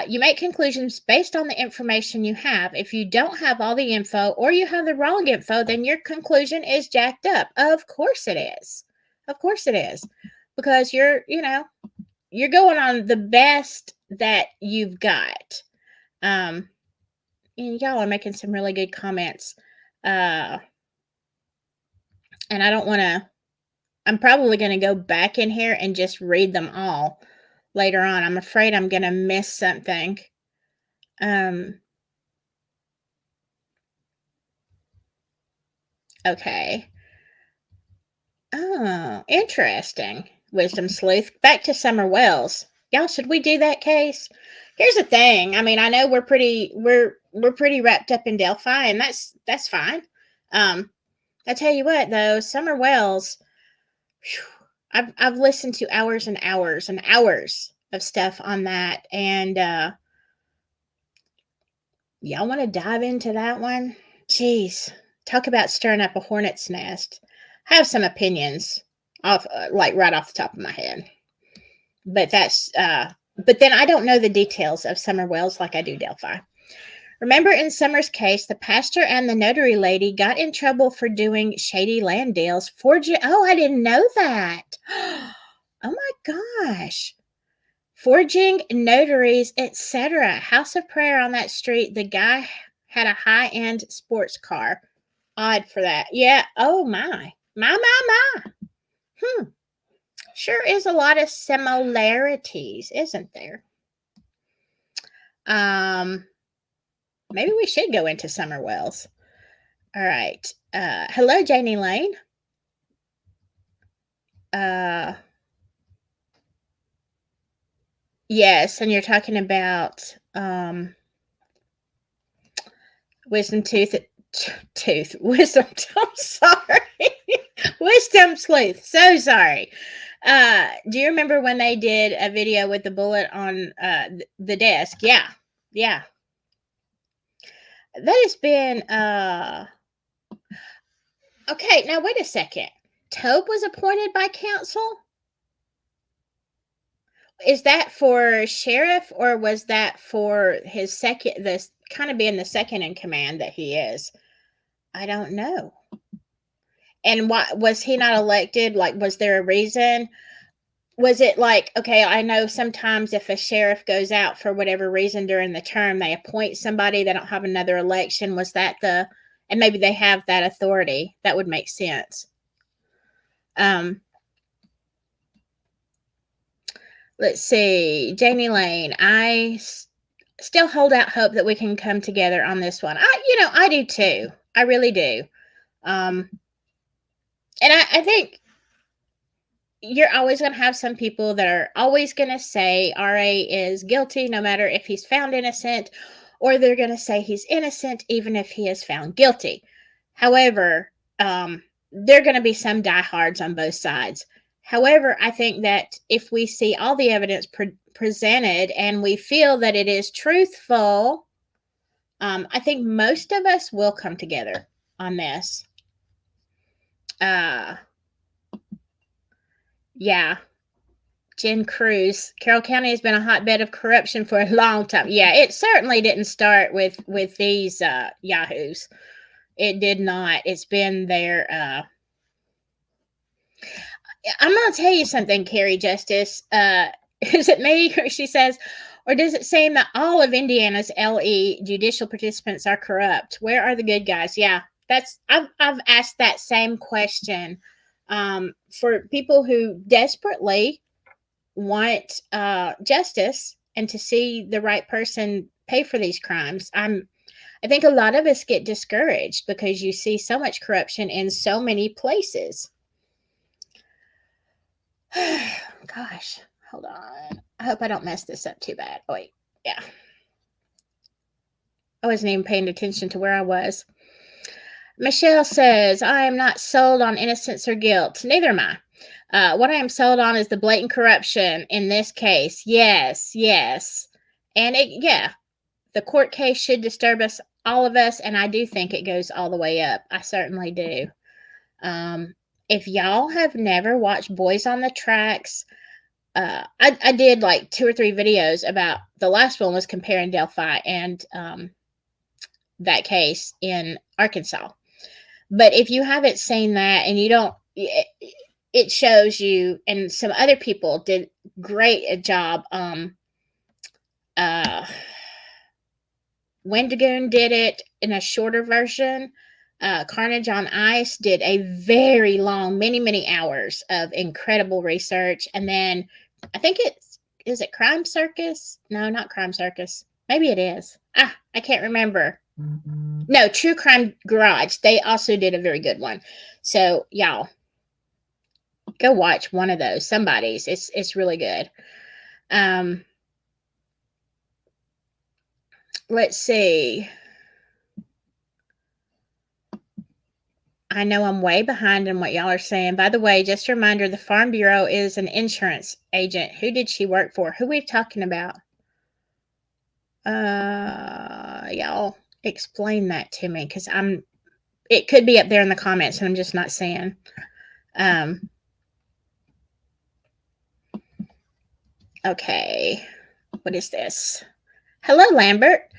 You make conclusions based on the information you have. If you don't have all the info or you have the wrong info, then your conclusion is jacked up. Of course it is. Of course it is. Because you're going on the best that you've got. y'all are making some really good comments. And I don't want to, I'm probably going to go back in here and just read them all later on. I'm afraid I'm going to miss something. Okay. Oh, interesting. Wisdom Sleuth. Back to Summer Wells. Y'all, should we do that case? Here's the thing. I mean, I know we're pretty wrapped up in Delphi, and that's fine. I tell you what, though, Summer Wells. Whew, I've listened to hours and hours and hours of stuff on that, and y'all want to dive into that one? Jeez, talk about stirring up a hornet's nest. I have some opinions off, like right off the top of my head, but but then I don't know the details of Summer Wells like I do Delphi. Remember in Summer's case, the pastor and the notary lady got in trouble for doing shady land deals, forging. Oh, I didn't know that. Oh my gosh. Forging, notaries, etc. House of Prayer on that street. The guy had a high-end sports car. Odd for that. Yeah. Oh my. My. Sure is a lot of similarities, isn't there? Maybe we should go into Summer Wells. All right. Hello, Janie Lane. Yes, and you're talking about Wisdom Wisdom. I'm sorry. Wisdom Sleuth. So sorry. Do you remember when they did a video with the bullet on the desk? Yeah. Yeah. That has been okay, now wait a second. Tobe was appointed by council? Is that for sheriff, or was that for his second, this kind of being the second in command that he is? I don't know. And why was he not elected? Like, was there a reason? Was it like, okay, I know sometimes if a sheriff goes out for whatever reason during the term, they appoint somebody, they don't have another election. Was that and maybe they have that authority. That would make sense. Let's see. Janie Lane, I still hold out hope that we can come together on this one. I do too. I really do. And I think you're always going to have some people that are always going to say RA is guilty, no matter if he's found innocent, or they're going to say he's innocent, even if he is found guilty. However, there are going to be some diehards on both sides. However, I think that if we see all the evidence presented and we feel that it is truthful, I think most of us will come together on this. Yeah. Jen Cruz, Carroll County has been a hotbed of corruption for a long time. Yeah, it certainly didn't start with these yahoos. It did not. It's been there. I'm going to tell you something, Carrie Justice. Is it me? She says, or does it seem that all of Indiana's LE judicial participants are corrupt? Where are the good guys? Yeah, I've asked that same question for people who desperately want justice and to see the right person pay for these crimes. I think a lot of us get discouraged because you see so much corruption in so many places. Gosh, hold on. I hope I don't mess this up too bad. Oh, wait. Yeah. I wasn't even paying attention to where I was. Michelle says, I am not sold on innocence or guilt. Neither am I. What I am sold on is the blatant corruption in this case. Yes. And the court case should disturb us, all of us, and I do think it goes all the way up. I certainly do. If y'all have never watched Boys on the Tracks, I did like 2 or 3 videos about, the last one was comparing Delphi and that case in Arkansas. But if you haven't seen that and you don't, it shows you, and some other people did great a job Wendigoon did it in a shorter version. Carnage on Ice did a very long, many, many hours of incredible research. And then I think is it Crime Circus? No, not Crime Circus. Maybe it is. I can't remember. No, True Crime Garage. They also did a very good one. So y'all go watch one of those. Somebody's. It's really good. Let's see. I know I'm way behind in what y'all are saying. By the way, just a reminder, the Farm Bureau is an insurance agent. Who did she work for? Who are we talking about? Y'all explain that to me, because it could be up there in the comments and I'm just not seeing. Okay. What is this? Hello, Lambert.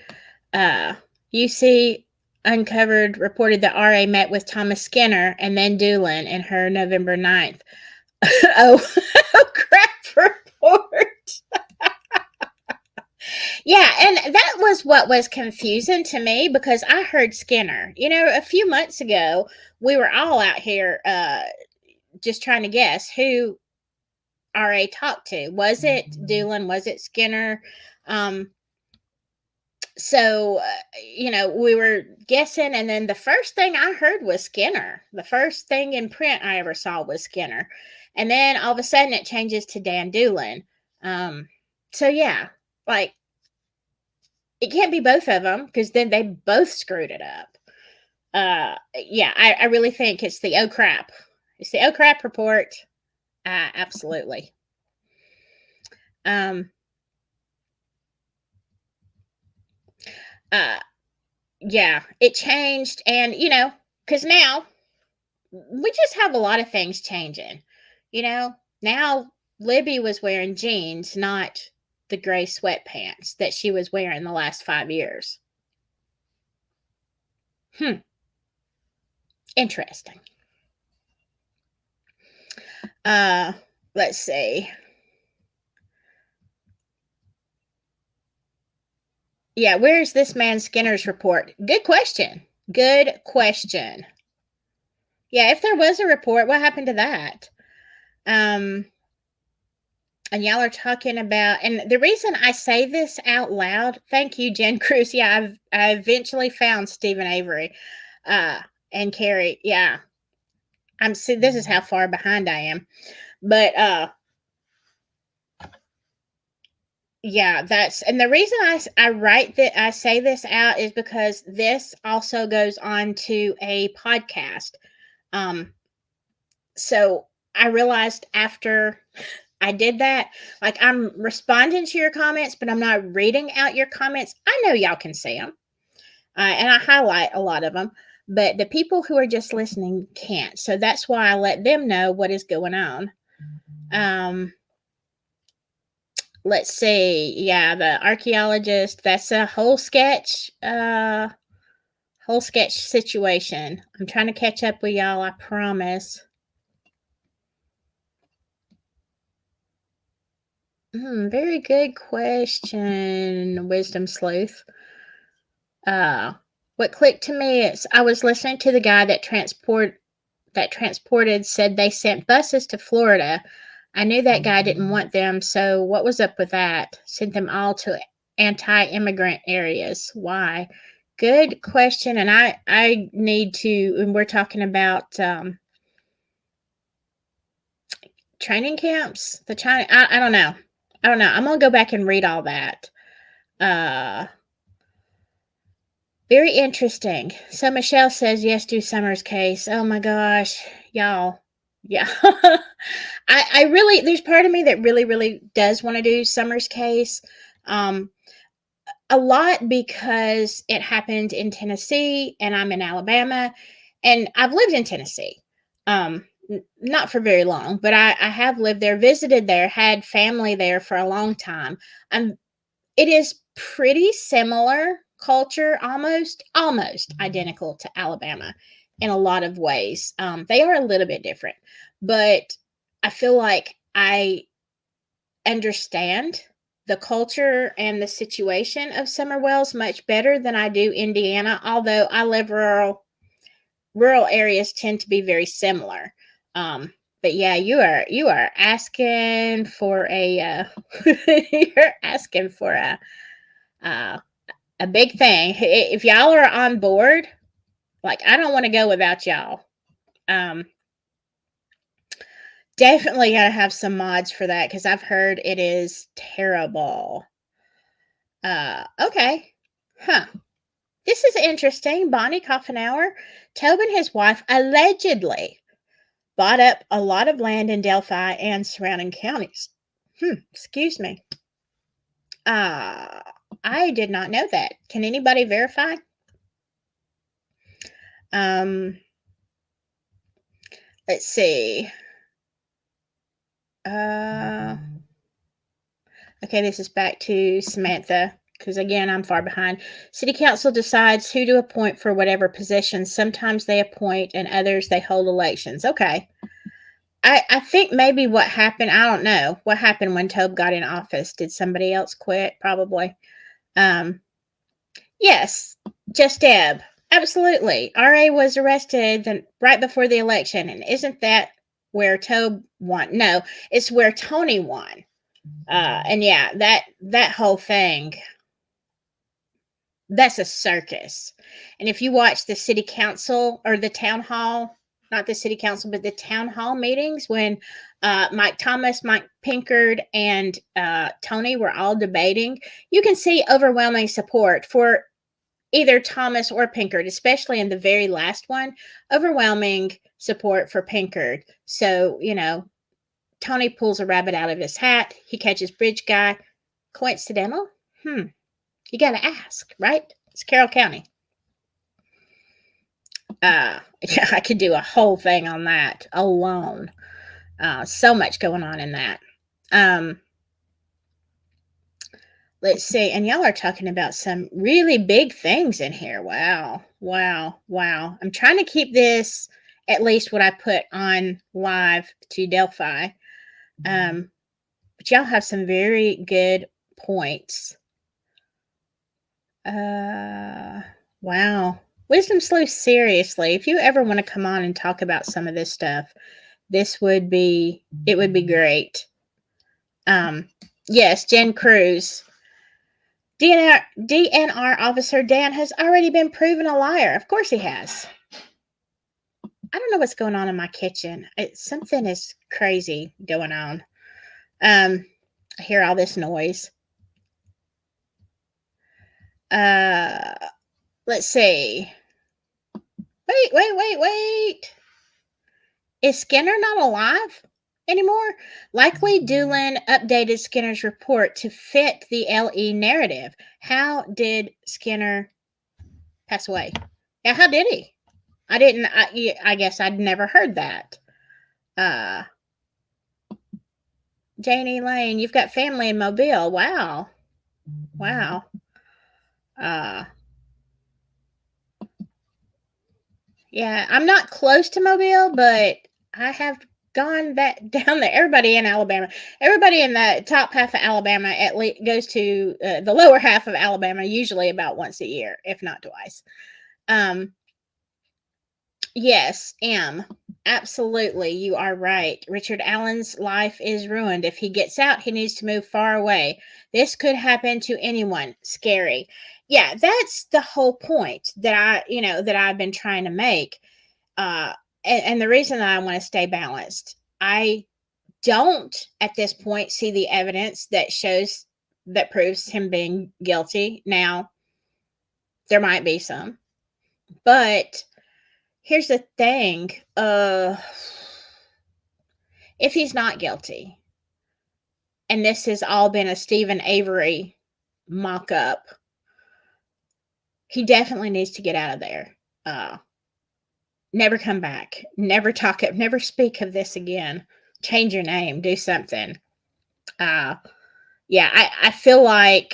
UC Uncovered reported that RA met with Thomas Skinner and then Doolin in her November 9th. Oh, crap report. Yeah, and that was what was confusing to me, because I heard Skinner. You know, a few months ago, we were all out here just trying to guess who RA talked to. Was it Doolin? Was it Skinner? So, we were guessing, and then the first thing I heard was Skinner. The first thing in print I ever saw was Skinner. And then all of a sudden it changes to Dan Doolin. So, yeah, like, it can't be both of them, because then they both screwed it up. Yeah, I really think it's the oh crap. It's the oh crap report. Absolutely. Yeah, it changed, and because now we just have a lot of things changing. Now Libby was wearing jeans, not the gray sweatpants that she was wearing the last 5 years. Interesting. Let's see. Yeah, where's this man Skinner's report? Good question. Good question. Yeah, if there was a report, what happened to that? And y'all are talking about, and the reason I say this out loud, thank you, Jen Cruz. Yeah, I eventually found Stephen Avery and Carrie. Yeah, this is how far behind I am. But yeah, and the reason I write that, I say this out, is because this also goes on to a podcast. So I realized after I did that, like, I'm responding to your comments, but I'm not reading out your comments. I know y'all can see them, and I highlight a lot of them, but the people who are just listening can't. So that's why I let them know what is going on. Let's see. Yeah, the archaeologist, that's a whole sketch situation. I'm trying to catch up with y'all, I promise. Very good question, Wisdom Sleuth. What clicked to me is I was listening to the guy that transported said they sent buses to Florida. I knew that guy didn't want them, so what was up with that? Sent them all to anti-immigrant areas. Why? Good question, and I need to, and we're talking about training camps. I don't know. I'm gonna go back and read all that. Very interesting. So Michelle says yes to Summer's case. Oh my gosh, y'all. Yeah. I really, there's part of me that really, really does want to do Summer's case. A lot because it happened in Tennessee and I'm in Alabama, and I've lived in Tennessee. Not for very long, but I have lived there, visited there, had family there for a long time. It is pretty similar culture, almost identical to Alabama in a lot of ways. They are a little bit different, but I feel like I understand the culture and the situation of Summer Wells much better than I do Indiana, although I live rural. Rural areas tend to be very similar. But yeah, you are asking for a you're asking for a big thing. If y'all are on board, like I don't want to go without y'all. Definitely gotta have some mods for that because I've heard it is terrible. Okay. Huh. This is interesting. Bonnie Coffenauer, Tobin, his wife, allegedly bought up a lot of land in Delphi and surrounding counties. Excuse me. I did not know that. Can anybody verify? Let's see. Okay, this is back to Samantha, because again, I'm far behind. City council decides who to appoint for whatever position. Sometimes they appoint and others they hold elections. Okay. I think maybe what happened, I don't know. What happened when Tobe got in office? Did somebody else quit? Probably. Yes, just Deb. Absolutely. RA was arrested right before the election. And isn't that where Tobe won? No, it's where Tony won. And yeah, that whole thing, that's a circus. And if you watch the city council or the town hall, not the city council, but the town hall meetings when Mike Thomas, Mike Pinkard, and Tony were all debating, you can see overwhelming support for either Thomas or Pinkard, especially in the very last one, overwhelming support for Pinkard. So, Tony pulls a rabbit out of his hat. He catches bridge guy. Coincidental? You got to ask, right? It's Carroll County. Yeah, I could do a whole thing on that alone. So much going on in that. Let's see. And y'all are talking about some really big things in here. Wow. I'm trying to keep this, at least what I put on live, to Delphi. But y'all have some very good points. Wow. Wisdom Sleuth, seriously, if you ever want to come on and talk about some of this stuff, it would be great. Yes, Jen Cruz. DNR officer Dan has already been proven a liar. Of course he has. I don't know what's going on in my kitchen. Something is crazy going on. I hear all this noise. Let's see. Wait. Is Skinner not alive anymore? Likely Doolin updated Skinner's report to fit the LE narrative. How did Skinner pass away? Yeah, how did he? I guess I'd never heard that. Janie Lane, you've got family in Mobile. Wow. Yeah, I'm not close to Mobile, but I have gone down there. Everybody in Alabama, everybody in the top half of Alabama at least goes to the lower half of Alabama usually about once a year, if not twice. Yes, absolutely, you are right. Richard Allen's life is ruined. If he gets out, he needs to move far away. This could happen to anyone. Scary. Yeah, that's the whole point that I've been trying to make. And the reason that I want to stay balanced, I don't at this point see the evidence that proves him being guilty. Now, there might be some, but here's the thing. If he's not guilty, and this has all been a Stephen Avery mock-up, he definitely needs to get out of there. Never come back. Never speak of this again. Change your name. Do something. Yeah, I feel like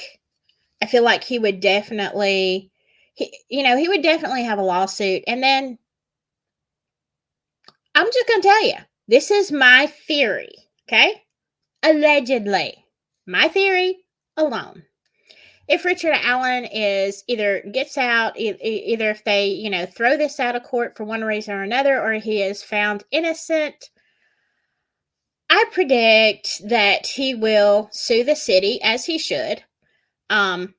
he would definitely, he would definitely have a lawsuit. And then I'm just going to tell you, this is my theory, okay? Allegedly. My theory, alone. If Richard Allen is either gets out, either if they, throw this out of court for one reason or another, or he is found innocent, I predict that he will sue the city, as he should, and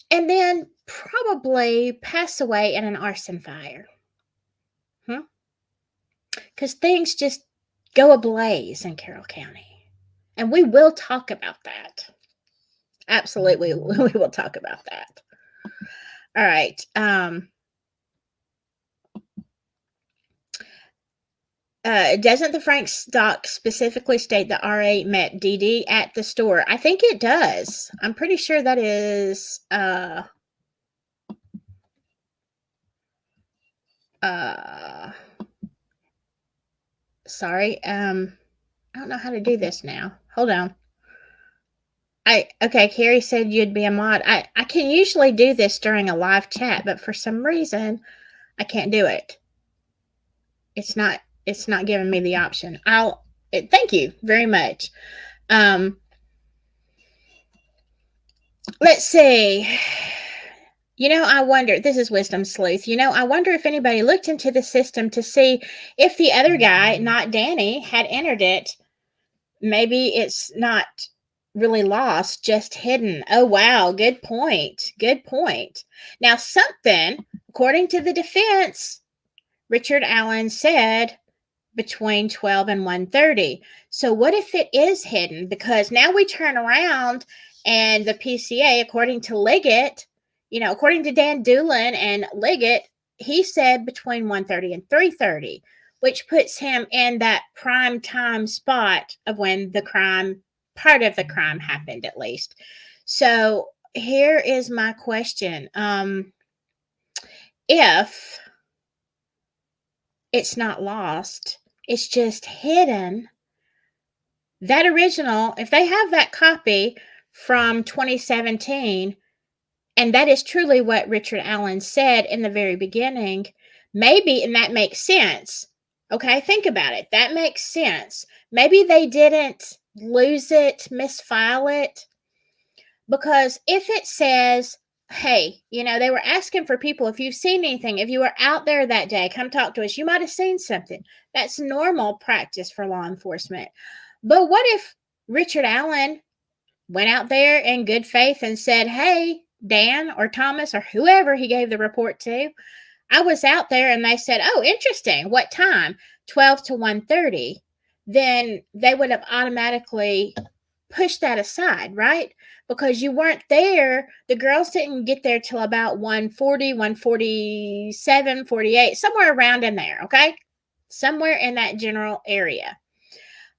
then probably pass away in an arson fire. Because things just go ablaze in Carroll County. And we will talk about that. Absolutely, we will talk about that. All right. Doesn't the Frank's doc specifically state that RA met DD at the store? I think it does. I'm pretty sure that is sorry. I don't know how to do this now. Hold on. Okay, Carrie said you'd be a mod. I can usually do this during a live chat, but for some reason I can't do it. It's not giving me the option. Thank you very much. Let's see. I wonder, this is Wisdom Sleuth. I wonder if anybody looked into the system to see if the other guy, not Danny, had entered it. Maybe it's not really lost, just hidden. Oh, wow. Good point. Good point. Now, something, according to the defense, Richard Allen said between 12 and 1:30. So what if it is hidden? Because now we turn around and the PCA, according to Liggett, according to Dan Doolin and Liggett, he said between 1:30 and 3:30, which puts him in that prime time spot of when part of the crime happened, at least. So here is my question. If it's not lost, it's just hidden, that original, if they have that copy from 2017, and that is truly what Richard Allen said in the very beginning, maybe, and that makes sense. Okay, think about it. That makes sense. Maybe they didn't lose it, misfile it, because if it says, hey, they were asking for people, if you've seen anything, if you were out there that day, come talk to us. You might have seen something. That's normal practice for law enforcement. But what if Richard Allen went out there in good faith and said, hey, Dan or Thomas or whoever he gave the report to, I was out there, and they said, oh, interesting. What time? 12 to 1:30. Then they would have automatically pushed that aside, right? Because you weren't there. The girls didn't get there till about 1:40, 1:47, 48, somewhere around in there, okay? Somewhere in that general area.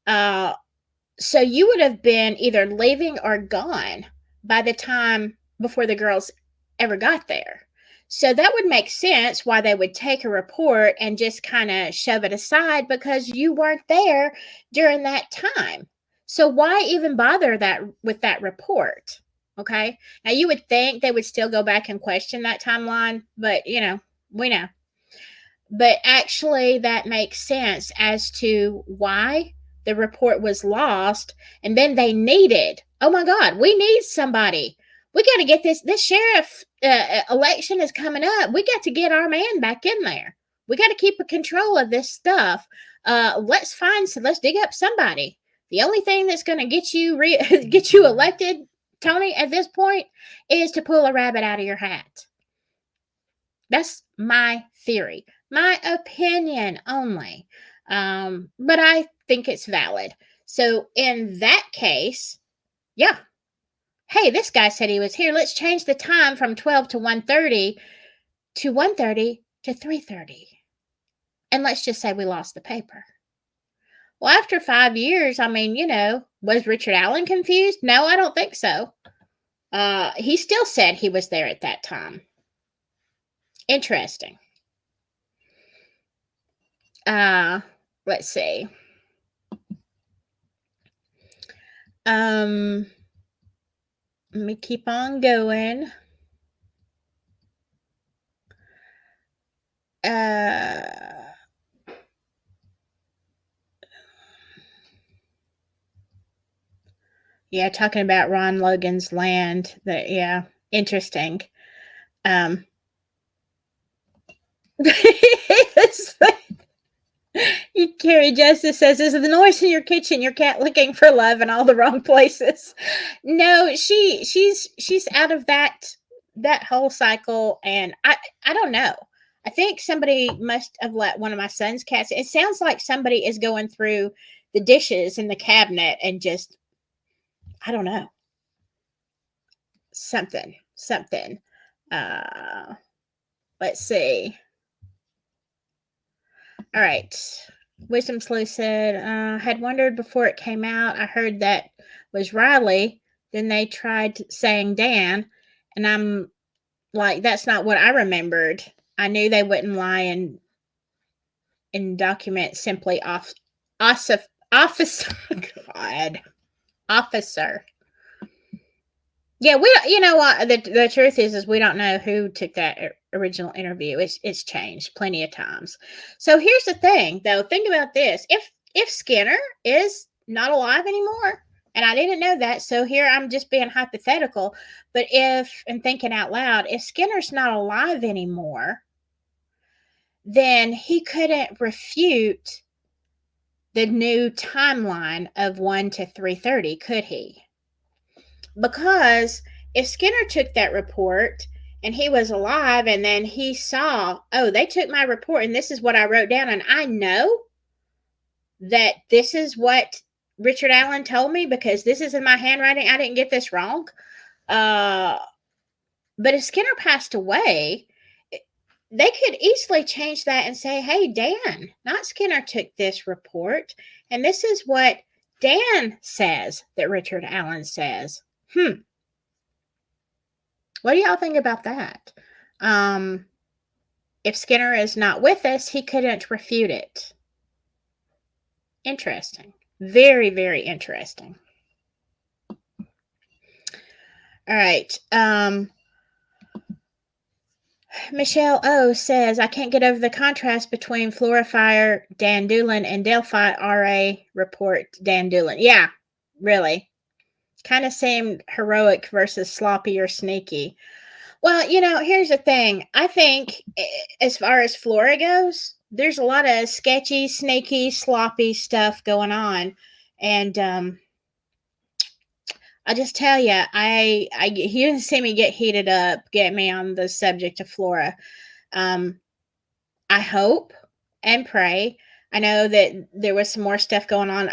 So you would have been either leaving or gone by the time before the girls ever got there. So that would make sense why they would take a report and just kind of shove it aside, because you weren't there during that time. So why even bother with that report? Okay. Now you would think they would still go back and question that timeline, but we know. But actually that makes sense as to why the report was lost. And then they needed, oh my God, we need somebody. We got to get this sheriff election is coming up. We got to get our man back in there. We got to keep a control of this stuff. Let's dig up somebody. The only thing that's going to get you get you elected, Tony, at this point, is to pull a rabbit out of your hat. That's my theory, my opinion only. But I think it's valid. So in that case, yeah. Hey, this guy said he was here. Let's change the time from 12 to 1:30 to 1:30 to 3:30. And let's just say we lost the paper. Well, after 5 years, was Richard Allen confused? No, I don't think so. He still said he was there at that time. Interesting. Let's see. Let me keep on going. Yeah, talking about Ron Logan's land. That, yeah, interesting. Carrie Justice says, "Is the noise in your kitchen your cat looking for love in all the wrong places?" No, she's out of that whole cycle, and I don't know. I think somebody must have let one of my son's cats. It sounds like somebody is going through the dishes in the cabinet and just, I don't know, something. Uh, let's see. All right. Wisdom Slew said, had wondered before it came out. I heard that was Riley. Then they tried saying Dan, and I'm like, that's not what I remembered. I knew they wouldn't lie and document simply officer. God, officer. Yeah, you know what, the truth is we don't know who took that original interview. It's changed plenty of times. So here's the thing, though. Think about this: if Skinner is not alive anymore, and I didn't know that, so here I'm just being hypothetical. But and thinking out loud, if Skinner's not alive anymore, then he couldn't refute the new timeline of 1 to 3:30, could he? Because if Skinner took that report and he was alive and then he saw, oh, they took my report and this is what I wrote down, and I know that this is what Richard Allen told me because this is in my handwriting, I didn't get this wrong. But if Skinner passed away, they could easily change that and say, hey, Dan, not Skinner, took this report, and this is what Dan says that Richard Allen says. What do y'all think about that? If Skinner is not with us, he couldn't refute it. Interesting. Very, very interesting. All right. Michelle O says, I can't get over the contrast between Flora Fire Dan Doolin and Delphi RA report Dan Doolin. Yeah, really. Kind of seemed heroic versus sloppy or sneaky. Well, here's the thing. I think as far as Flora goes, there's a lot of sketchy, sneaky, sloppy stuff going on. And I just tell you, you didn't see me get heated up, get me on the subject of Flora. I hope and pray. I know that there was some more stuff going on.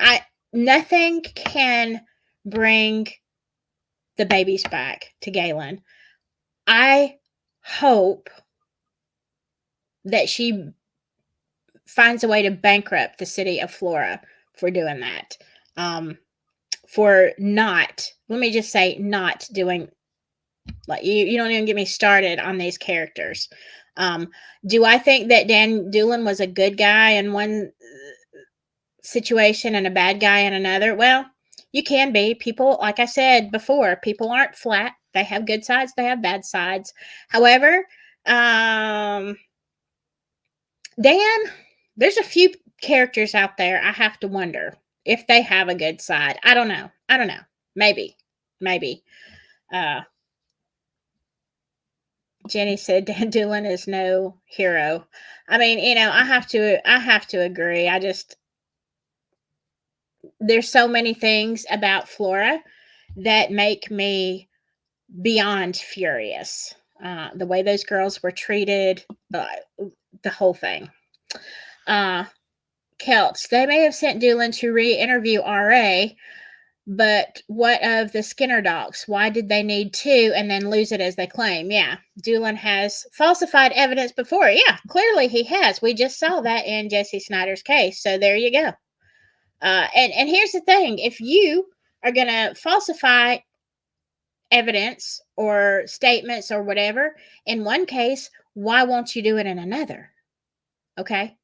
Nothing can bring the babies back to Galen. I hope that she finds a way to bankrupt the city of Flora for doing that. For not, let me just say, not doing, like, you don't even get me started on these characters. Do I think that Dan Doolin was a good guy in one situation and a bad guy in another? Well, you can be. People, like I said before, people aren't flat. They have good sides, they have bad sides. However, Dan, there's a few characters out there I have to wonder if they have a good side. I don't know. Maybe. Jenny said Dan Doolin is no hero. I mean, I have to agree. There's so many things about Flora that make me beyond furious. The way those girls were treated, the whole thing. Celts, they may have sent Doolin to re-interview RA, but what of the Skinner docs? Why did they need two and then lose it as they claim? Yeah, Doolin has falsified evidence before. Yeah, clearly he has. We just saw that in Jesse Snider's case. So there you go. And here's the thing. If you are going to falsify evidence or statements or whatever in one case, why won't you do it in another? Okay.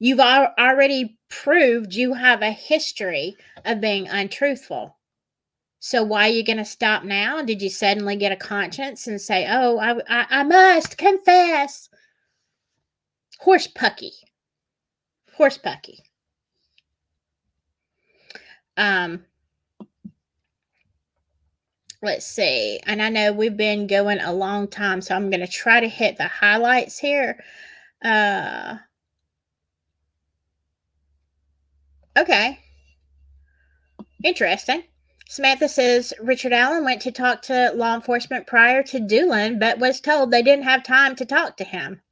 You've already proved you have a history of being untruthful. So why are you going to stop now? Did you suddenly get a conscience and say, oh, I must confess? Horse pucky. let's see. And I know we've been going a long time, so I'm going to try to hit the highlights here. Okay. Interesting. Samantha says Richard Allen went to talk to law enforcement prior to Doolin, but was told they didn't have time to talk to him.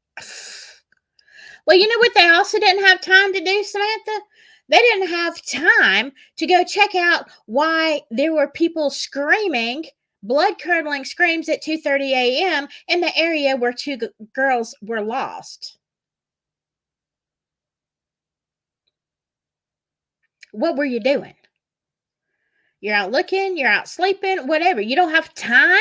Well, you know what they also didn't have time to do, Samantha? They didn't have time to go check out why there were people screaming, blood-curdling screams at 2:30 a.m. in the area where two girls were lost. What were you doing? You're out looking, you're out sleeping, whatever. You don't have time?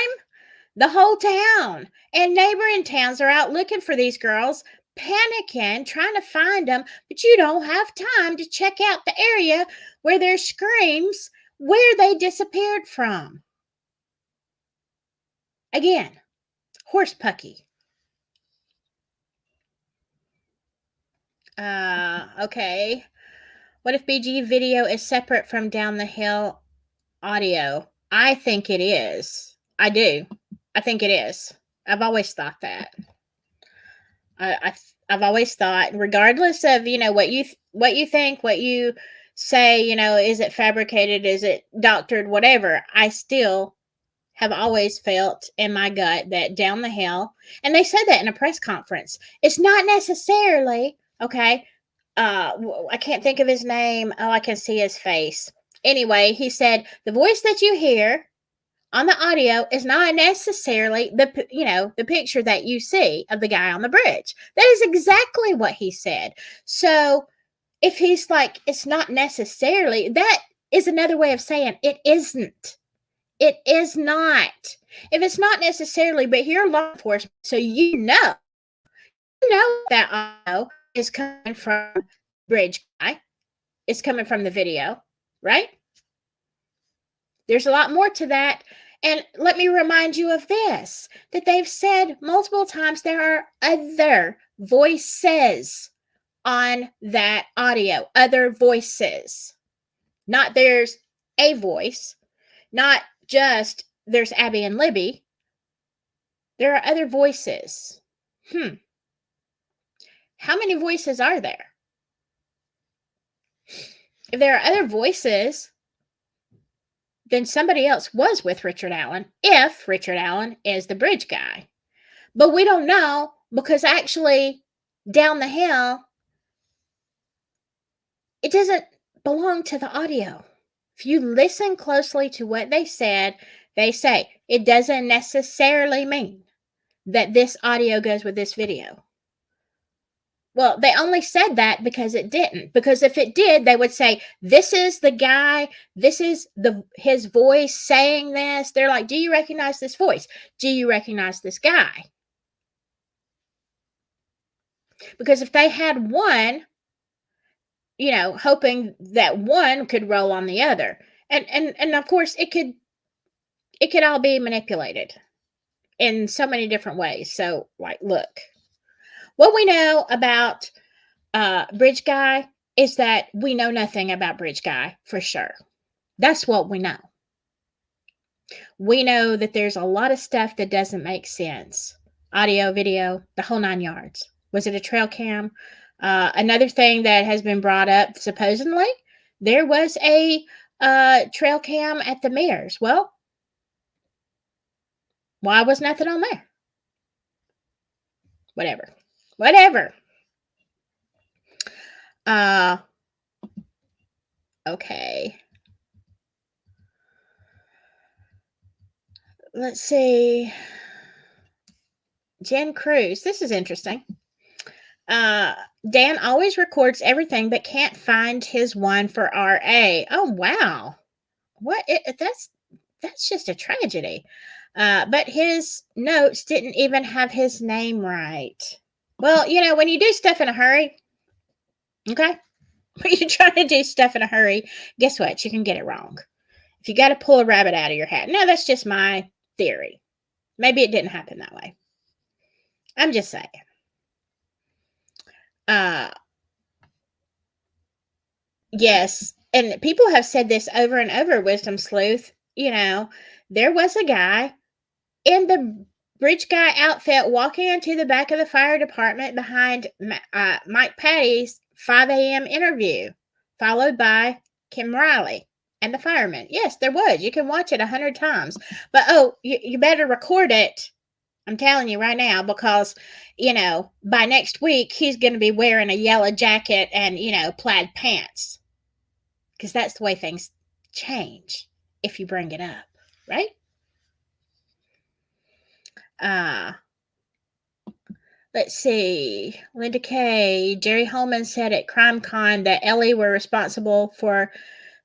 The whole town and neighboring towns are out looking for these girls, panicking, trying to find them, but you don't have time to check out the area where their screams, where they disappeared from. Again, horse pucky. Okay. What if BG video is separate from Down the Hill audio? I think it is. I do. I think it is. I've always thought that. I've always thought, regardless of what you think, what you say, is it fabricated, is it doctored, whatever, I still have always felt in my gut that Down the Hill, and they said that in a press conference, it's not necessarily okay. I can't think of his name. Oh, I can see his face. Anyway, he said the voice that you hear on the audio is not necessarily the picture that you see of the guy on the bridge. That is exactly what he said. So if he's like, it's not necessarily, that is another way of saying it isn't. It is not. If it's not necessarily, but you're law enforcement, so you know that audio is coming from the bridge guy. It's coming from the video, right? There's a lot more to that. And let me remind you of this, that they've said multiple times there are other voices on that audio, other voices. Not there's a voice, not just there's Abby and Libby. There are other voices. How many voices are there? If there are other voices, then somebody else was with Richard Allen, if Richard Allen is the bridge guy. But we don't know, because actually Down the Hill, it doesn't belong to the audio. If you listen closely to what they said, they say it doesn't necessarily mean that this audio goes with this video. Well, they only said that because it didn't. Because if it did, they would say, this is the guy, this is his voice saying this. They're like, do you recognize this voice? Do you recognize this guy? Because if they had one, hoping that one could roll on the other. And of course it could all be manipulated in so many different ways. So, like, look, what we know about Bridge Guy is that we know nothing about Bridge Guy for sure. That's what we know. We know that there's a lot of stuff that doesn't make sense. Audio, video, the whole 9 yards. Was it a trail cam? Another thing that has been brought up, supposedly, there was a trail cam at the mayor's. Well, why was nothing on there? Whatever. Okay. Let's see. Jen Cruz. This is interesting. Dan always records everything but can't find his one for RA. Oh, wow. That's just a tragedy. But his notes didn't even have his name right. Well, when you do stuff in a hurry, okay? When you're trying to do stuff in a hurry, guess what? You can get it wrong. If you got to pull a rabbit out of your hat. No, that's just my theory. Maybe it didn't happen that way. I'm just saying. Yes, and people have said this over and over, Wisdom Sleuth. there was a guy in the bridge guy outfit walking into the back of the fire department behind Mike Patty's 5 a.m. interview, followed by Kim Riley and the firemen. Yes, there was. You can watch it 100 times. But, you better record it. I'm telling you right now, because, by next week, he's going to be wearing a yellow jacket and, plaid pants. Because that's the way things change if you bring it up, right? Let's see. Linda Kay, Jerry Holman said at CrimeCon that Ellie were responsible for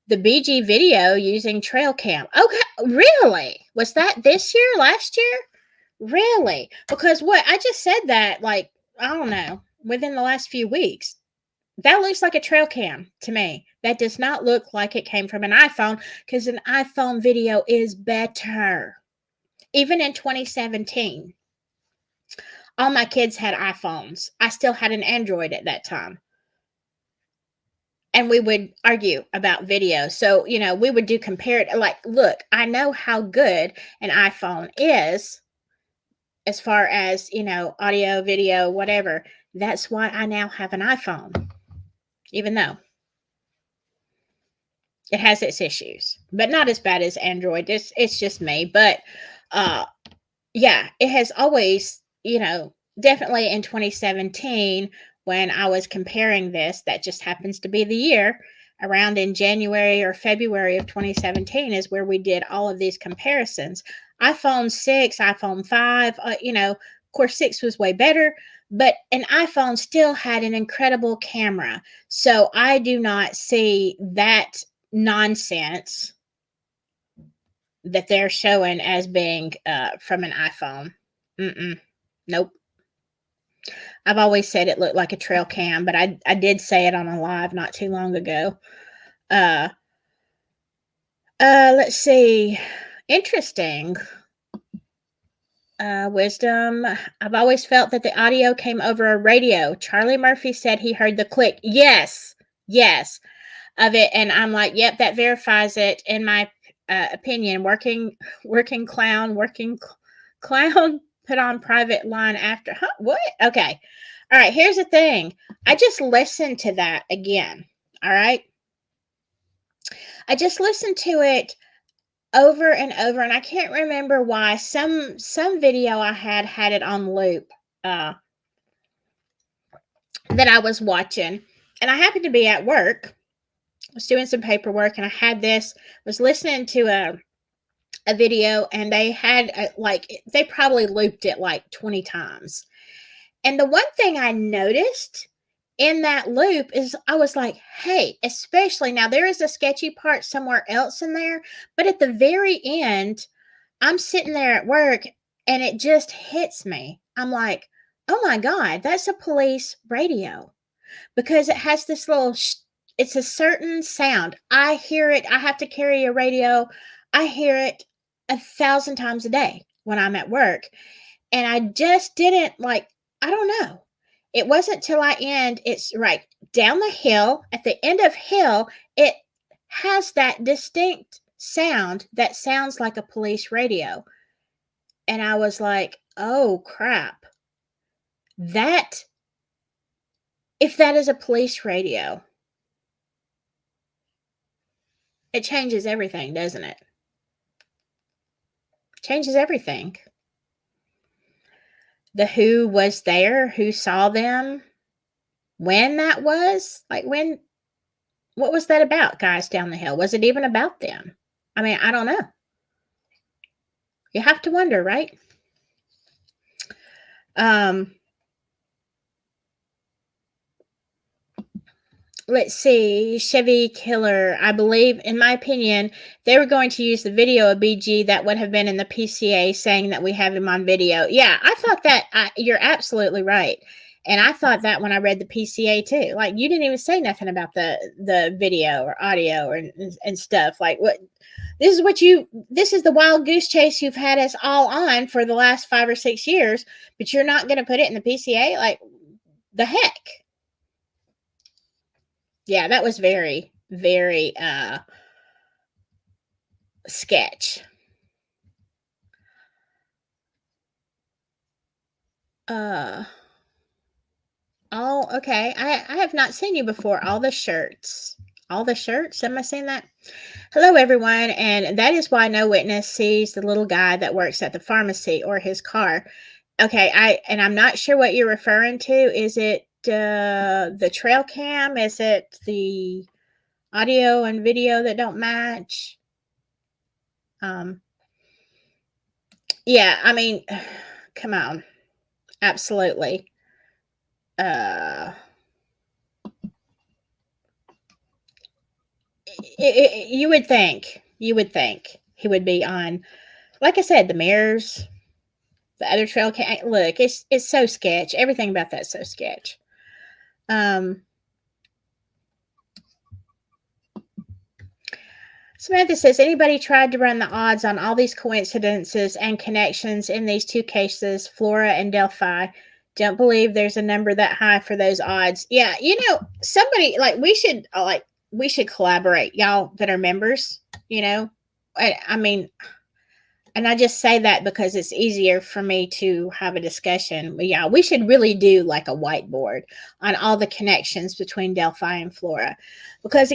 the BG video using trail cam. Okay, really? Was that this year, last year? Really? Because I just said that, I don't know, within the last few weeks. That looks like a trail cam to me. That does not look like it came from an iPhone, because an iPhone video is better. Even in 2017. All my kids had iPhones. I still had an Android at that time. And we would argue about video. So, we would do comparative. Look, I know how good an iPhone is as far as, audio, video, whatever. That's why I now have an iPhone. Even though it has its issues. But not as bad as Android. It's just me. But, yeah, it has always... definitely in 2017, when I was comparing this, that just happens to be the year, around in January or February of 2017 is where we did all of these comparisons. iPhone 6, iPhone 5, of course, 6 was way better, but an iPhone still had an incredible camera. So I do not see that nonsense that they're showing as being from an iPhone. Nope. I've always said it looked like a trail cam, but I did say it on a live not too long ago. Let's see. Interesting. Wisdom. I've always felt that the audio came over a radio. Charlie Murphy said he heard the click. Yes, of it. And I'm like, yep, that verifies it in my opinion. Working clown put on private line after. Huh? What? Okay. All right. Here's the thing. I just listened to that again. All right. I just listened to it over and over, and I can't remember why. Some video I had it on loop that I was watching, and I happened to be at work. I was doing some paperwork, and I had was listening to a video, and they had they probably looped it like 20 times. And the one thing I noticed in that loop is I was like, hey, especially now there is a sketchy part somewhere else in there, but at the very end, I'm sitting there at work and it just hits me. I'm like, oh my God, that's a police radio, because it has this little, it's a certain sound. I hear it. I have to carry a radio. I hear it 1,000 times a day when I'm at work. And I just didn't I don't know. It wasn't till I end, it's right down the hill. At the end of hill, it has that distinct sound that sounds like a police radio. And I was like, oh crap. If that is a police radio, it changes everything, doesn't it? Changes everything. The who was there, who saw them, when that was, what was that about, guys down the hill? Was it even about them? I mean, I don't know. You have to wonder, right? Let's see, Chevy Killer. I believe, in my opinion, they were going to use the video of BG that would have been in the PCA saying that we have him on video. Yeah, I thought that. You're absolutely right. And I thought that when I read the PCA too. You didn't even say nothing about the video or audio and stuff. What? This is the wild goose chase you've had us all on for the last 5 or 6 years, but you're not going to put it in the PCA? The heck? Yeah, that was very, very sketch. Oh, okay. I have not seen you before. All the shirts. All the shirts? Am I saying that? Hello, everyone. And that is why no witness sees the little guy that works at the pharmacy or his car. Okay, I'm not sure what you're referring to. Is it the trail cam? Is it the audio and video that don't match? Yeah, I mean, come on. Absolutely. You would think he would be on, like I said, the mirrors, the other trail cam. Look, it's so sketch. Everything about that's so sketch. Samantha says, anybody tried to run the odds on all these coincidences and connections in these two cases, Flora and Delphi? Don't believe there's a number that high for those odds. Yeah, somebody we should collaborate, y'all that are members. I mean, and I just say that because it's easier for me to have a discussion. But yeah, we should really do like a whiteboard on all the connections between Delphi and Flora, because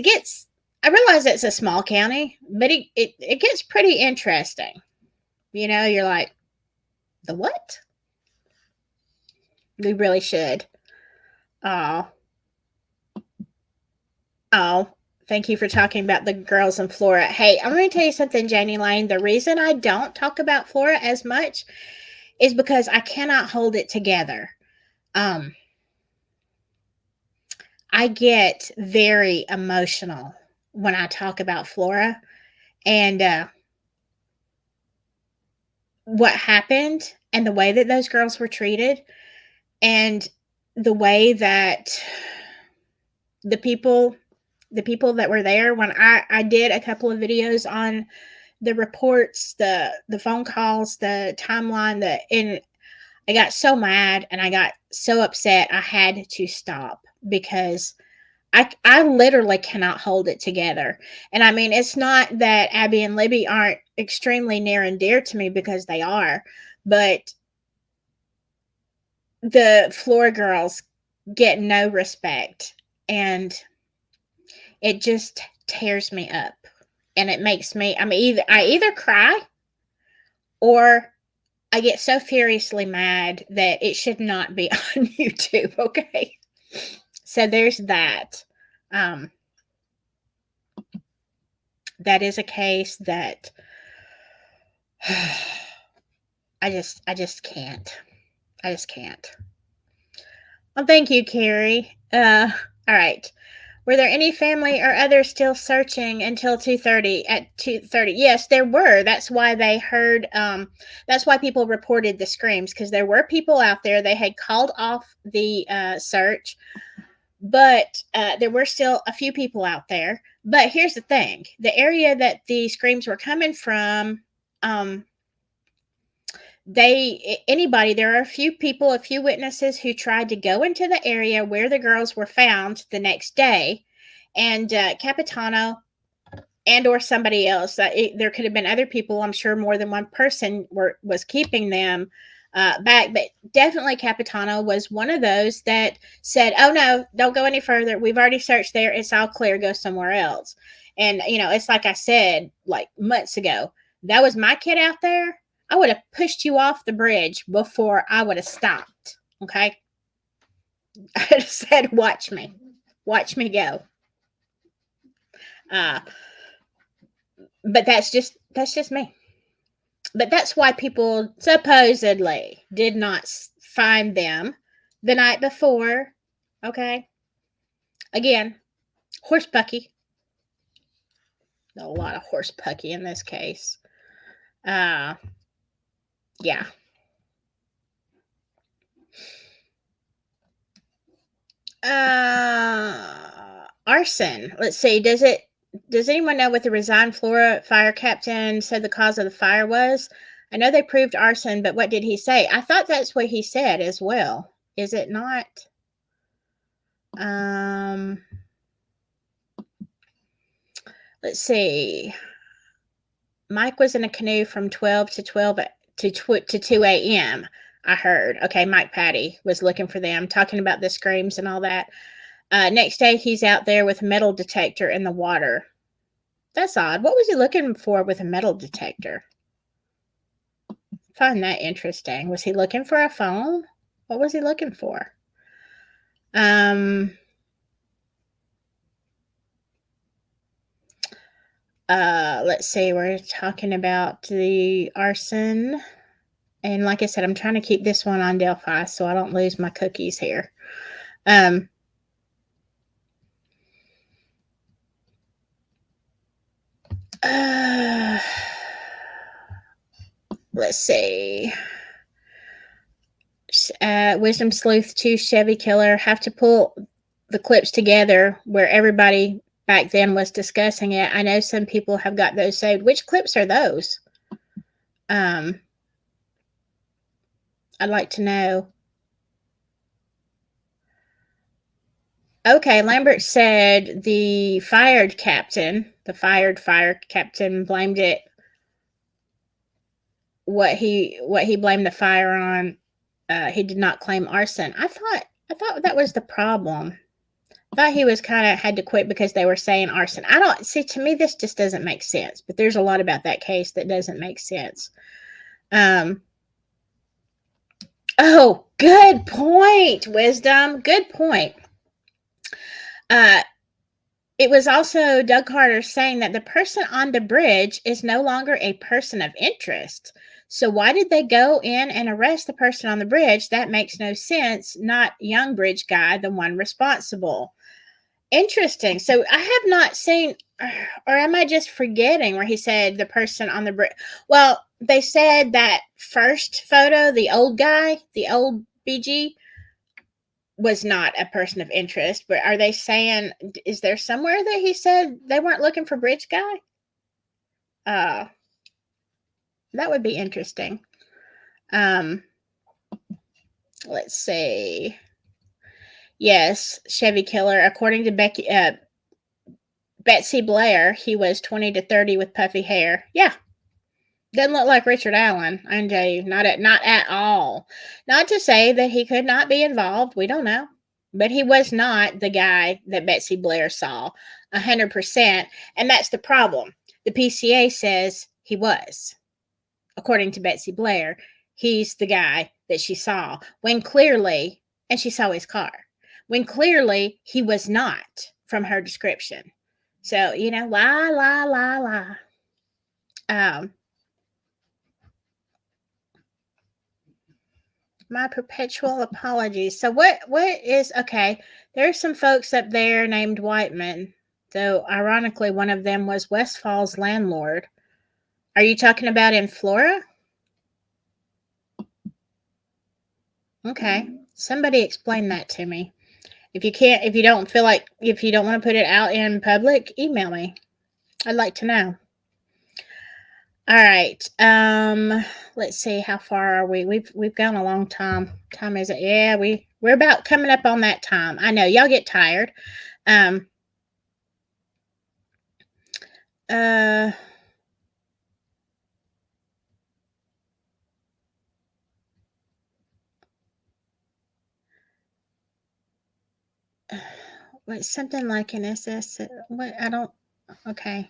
I realize it's a small county, but it gets pretty interesting. You're like, the what? We really should. Oh, thank you for talking about the girls in Flora. Hey, I'm going to tell you something, Janie Lane. The reason I don't talk about Flora as much is because I cannot hold it together. I get very emotional when I talk about Flora and what happened and the way that those girls were treated and the way that the people that were there, when I did a couple of videos on the reports, the phone calls, the timeline, and I got so mad and I got so upset I had to stop because I literally cannot hold it together. And I mean, it's not that Abby and Libby aren't extremely near and dear to me, because they are, but the Flora girls get no respect, and it just tears me up. And it makes me, I either cry or I get so furiously mad that it should not be on YouTube. Okay. So there's that. That is a case that I just can't. I just can't. Well, thank you, Carrie. All right. Were there any family or others still searching until 2:30? At 2:30, yes, there were. That's why they heard. That's why people reported the screams, because there were people out there. They had called off the search, but there were still a few people out there. But here's the thing: the area that the screams were coming from, there are a few people, a few witnesses who tried to go into the area where the girls were found the next day, and Capitano and or somebody else, there could have been other people, I'm sure more than one person was keeping them back, but definitely Capitano was one of those that said, oh no, don't go any further, we've already searched there, it's all clear, go somewhere else. And it's like I said like months ago, that was my kid out there, I would have pushed you off the bridge before I would have stopped. Okay. I just said, watch me go. But that's just me. But that's why people supposedly did not find them the night before. Okay. Again, horse pucky. A lot of horse pucky in this case. Yeah. Arson. Let's see. Does anyone know what the resigned Flora fire captain said the cause of the fire was? I know they proved arson, but what did he say? I thought that's what he said as well. Is it not? Let's see. Mike was in a canoe from 12 to 2 a.m. I heard. Okay, Mike Patty was looking for them, talking about the screams and all that. Next day, he's out there with a metal detector in the water. That's odd. What was he looking for with a metal detector? Find that interesting. Was he looking for a phone? What was he looking for? Let's see. We're talking about the arson. And like I said, I'm trying to keep this one on Delphi so I don't lose my cookies here. Let's see. Wisdom Sleuth 2 Chevy Killer. Have to pull the clips together where everybody back then was discussing it. I know some people have got those saved. Which clips are those? I'd like to know. Okay, Lambert said the fired fire captain blamed it. What he blamed the fire on. He did not claim arson. I thought that was the problem. I thought he was kind of had to quit because they were saying arson. I don't see. To me, this just doesn't make sense. But there's a lot about that case that doesn't make sense. Oh, good point, Wisdom. Good point. It was also Doug Carter saying that the person on the bridge is no longer a person of interest. So why did they go in and arrest the person on the bridge? That makes no sense. Not young bridge guy, the one responsible. Interesting. So I have not seen, or am I just forgetting where he said the person on the bridge? Well, they said that first photo, the old guy, the old BG, was not a person of interest. But are they saying, is there somewhere that he said they weren't looking for bridge guy? That would be interesting. Let's see. Yes, Chevy Killer. According to Betsy Blair, he was 20 to 30 with puffy hair. Yeah. Doesn't look like Richard Allen, I can tell you. Not at all. Not to say that he could not be involved. We don't know. But he was not the guy that Betsy Blair saw 100%. And that's the problem. The PCA says he was. According to Betsy Blair, he's the guy that she saw. When clearly, and she saw his car. When clearly he was not from her description. So, lie. My perpetual apologies. So what is, okay, there's some folks up there named Whiteman. Though, ironically, one of them was Westfall's landlord. Are you talking about in Flora? Okay. Somebody explain that to me. If you don't want to put it out in public, email me. I'd like to know. All right. Let's see. How far are we? We've gone a long time. Time is it? Yeah, we're about coming up on that time. I know y'all get tired. What, something like an SS? What, I don't. Okay.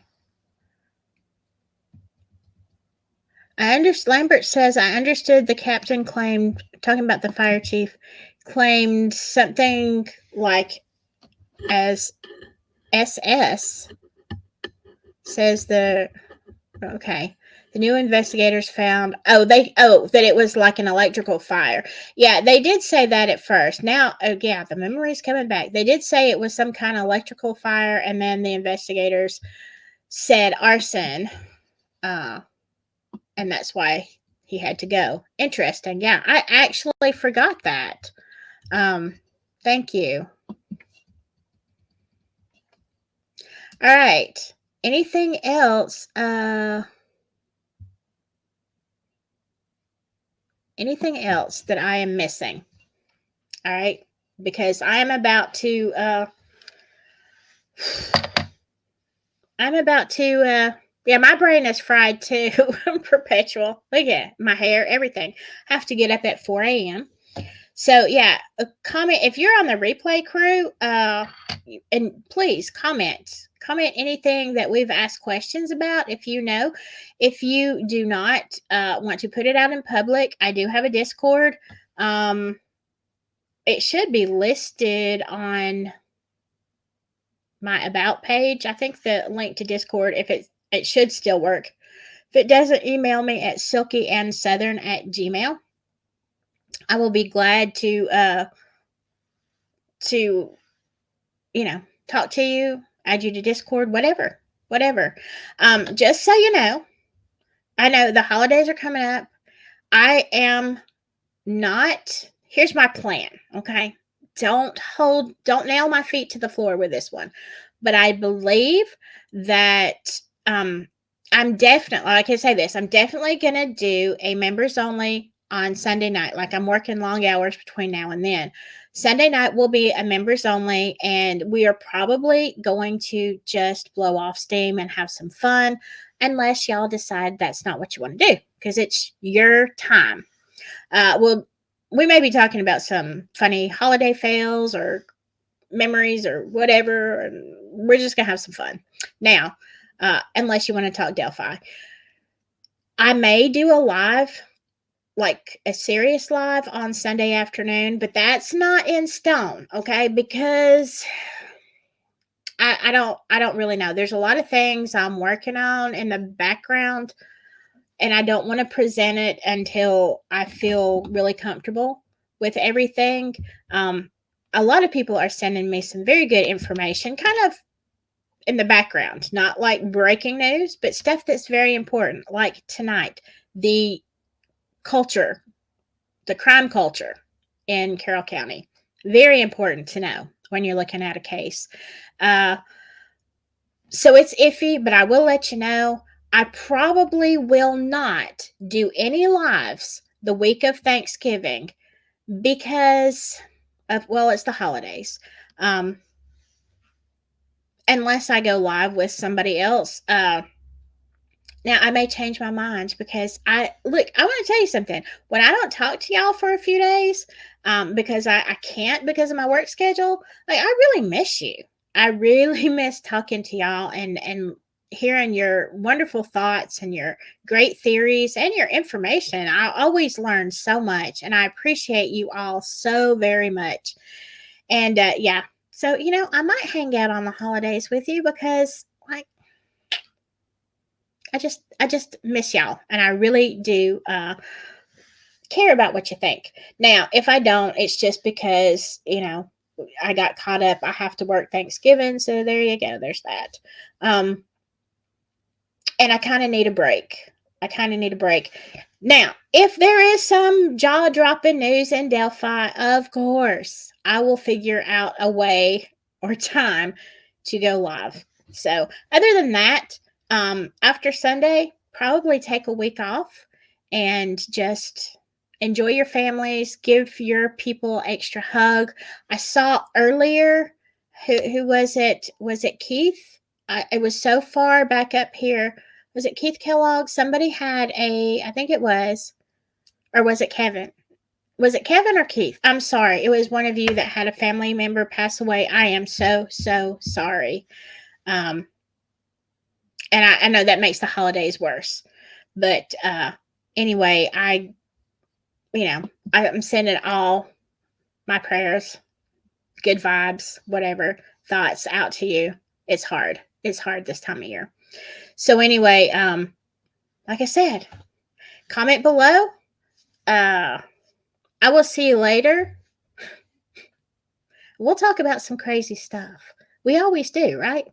Lambert says, I understood the captain claimed, talking about the fire chief, claimed something like as SS. Says okay. The new investigators found, that it was like an electrical fire. Yeah, they did say that at first. Now, the memory's coming back. They did say it was some kind of electrical fire, and then the investigators said arson. And that's why he had to go. Interesting. Yeah, I actually forgot that. Thank you. All right. Anything else? Anything else that I am missing? All right. Because I am about to Yeah, my brain is fried too. Perpetual. Look at my hair, everything. I have to get up at 4 a.m. So yeah, comment if you're on the replay crew, and please comment anything that we've asked questions about. If you know, if you do not want to put it out in public, I do have a Discord. It should be listed on my about page. I think the link to Discord, if it should still work. If it doesn't, email me at silkyandsouthern@gmail.com. I will be glad to talk to you, add you to Discord, whatever. Just so you know, I know the holidays are coming up. I am not, here's my plan, okay? Don't nail my feet to the floor with this one. But I believe that I'm definitely, like I say this, I'm definitely going to do a members only on Sunday night. Like I'm working long hours between now and then. Sunday night will be a members only, and we are probably going to just blow off steam and have some fun, unless y'all decide that's not what you want to do, because it's your time. We may be talking about some funny holiday fails or memories or whatever, and we're just gonna have some fun. Now, unless you want to talk Delphi, I may do a live, like a serious live on Sunday afternoon, but that's not in stone, okay? Because I don't really know. There's a lot of things I'm working on in the background, and I don't want to present it until I feel really comfortable with everything. A lot of people are sending me some very good information, kind of in the background, not like breaking news, but stuff that's very important. Like tonight, the culture, the crime culture in Carroll County. Very important to know when you're looking at a case. So it's iffy, but I will let you know. I probably will not do any lives the week of Thanksgiving because of, well, it's the holidays. Unless I go live with somebody else. Now I may change my mind because I want to tell you something. When I don't talk to y'all for a few days, because I can't because of my work schedule, like I really miss you. I really miss talking to y'all and hearing your wonderful thoughts and your great theories and your information. I always learn so much, and I appreciate you all so very much. And yeah, so I might hang out on the holidays with you because like I just miss y'all, and I really do care about what you think. Now, if I don't, it's just because I got caught up. I have to work Thanksgiving, so there you go. There's that. And I kind of need a break. Now, if there is some jaw-dropping news in Delphi, of course, I will figure out a way or time to go live. So, other than that, after Sunday, probably take a week off and just enjoy your families, give your people extra hug. I saw earlier, who was it? Was it Keith? It was so far back up here. Was it Keith Kellogg? Somebody had I think it was, or was it Kevin? Was it Kevin or Keith? I'm sorry. It was one of you that had a family member pass away. I am so sorry. And I know that makes the holidays worse. But anyway, I'm sending all my prayers, good vibes, whatever, thoughts out to you. It's hard. It's hard this time of year. So anyway, like I said, comment below. I will see you later. We'll talk about some crazy stuff. We always do, right?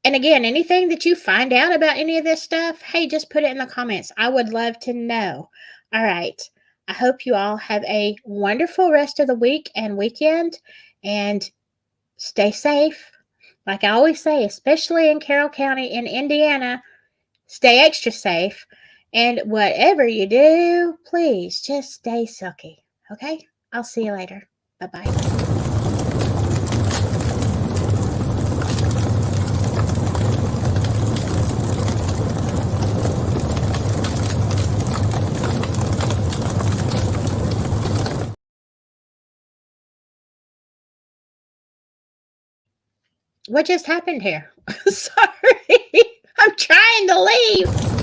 And again, anything that you find out about any of this stuff, hey, just put it in the comments. I would love to know. All right. I hope you all have a wonderful rest of the week and weekend, and stay safe. Like I always say, especially in Carroll County in Indiana, stay extra safe. And whatever you do, please just stay silky. Okay? I'll see you later. Bye-bye. What just happened here? Sorry. I'm trying to leave.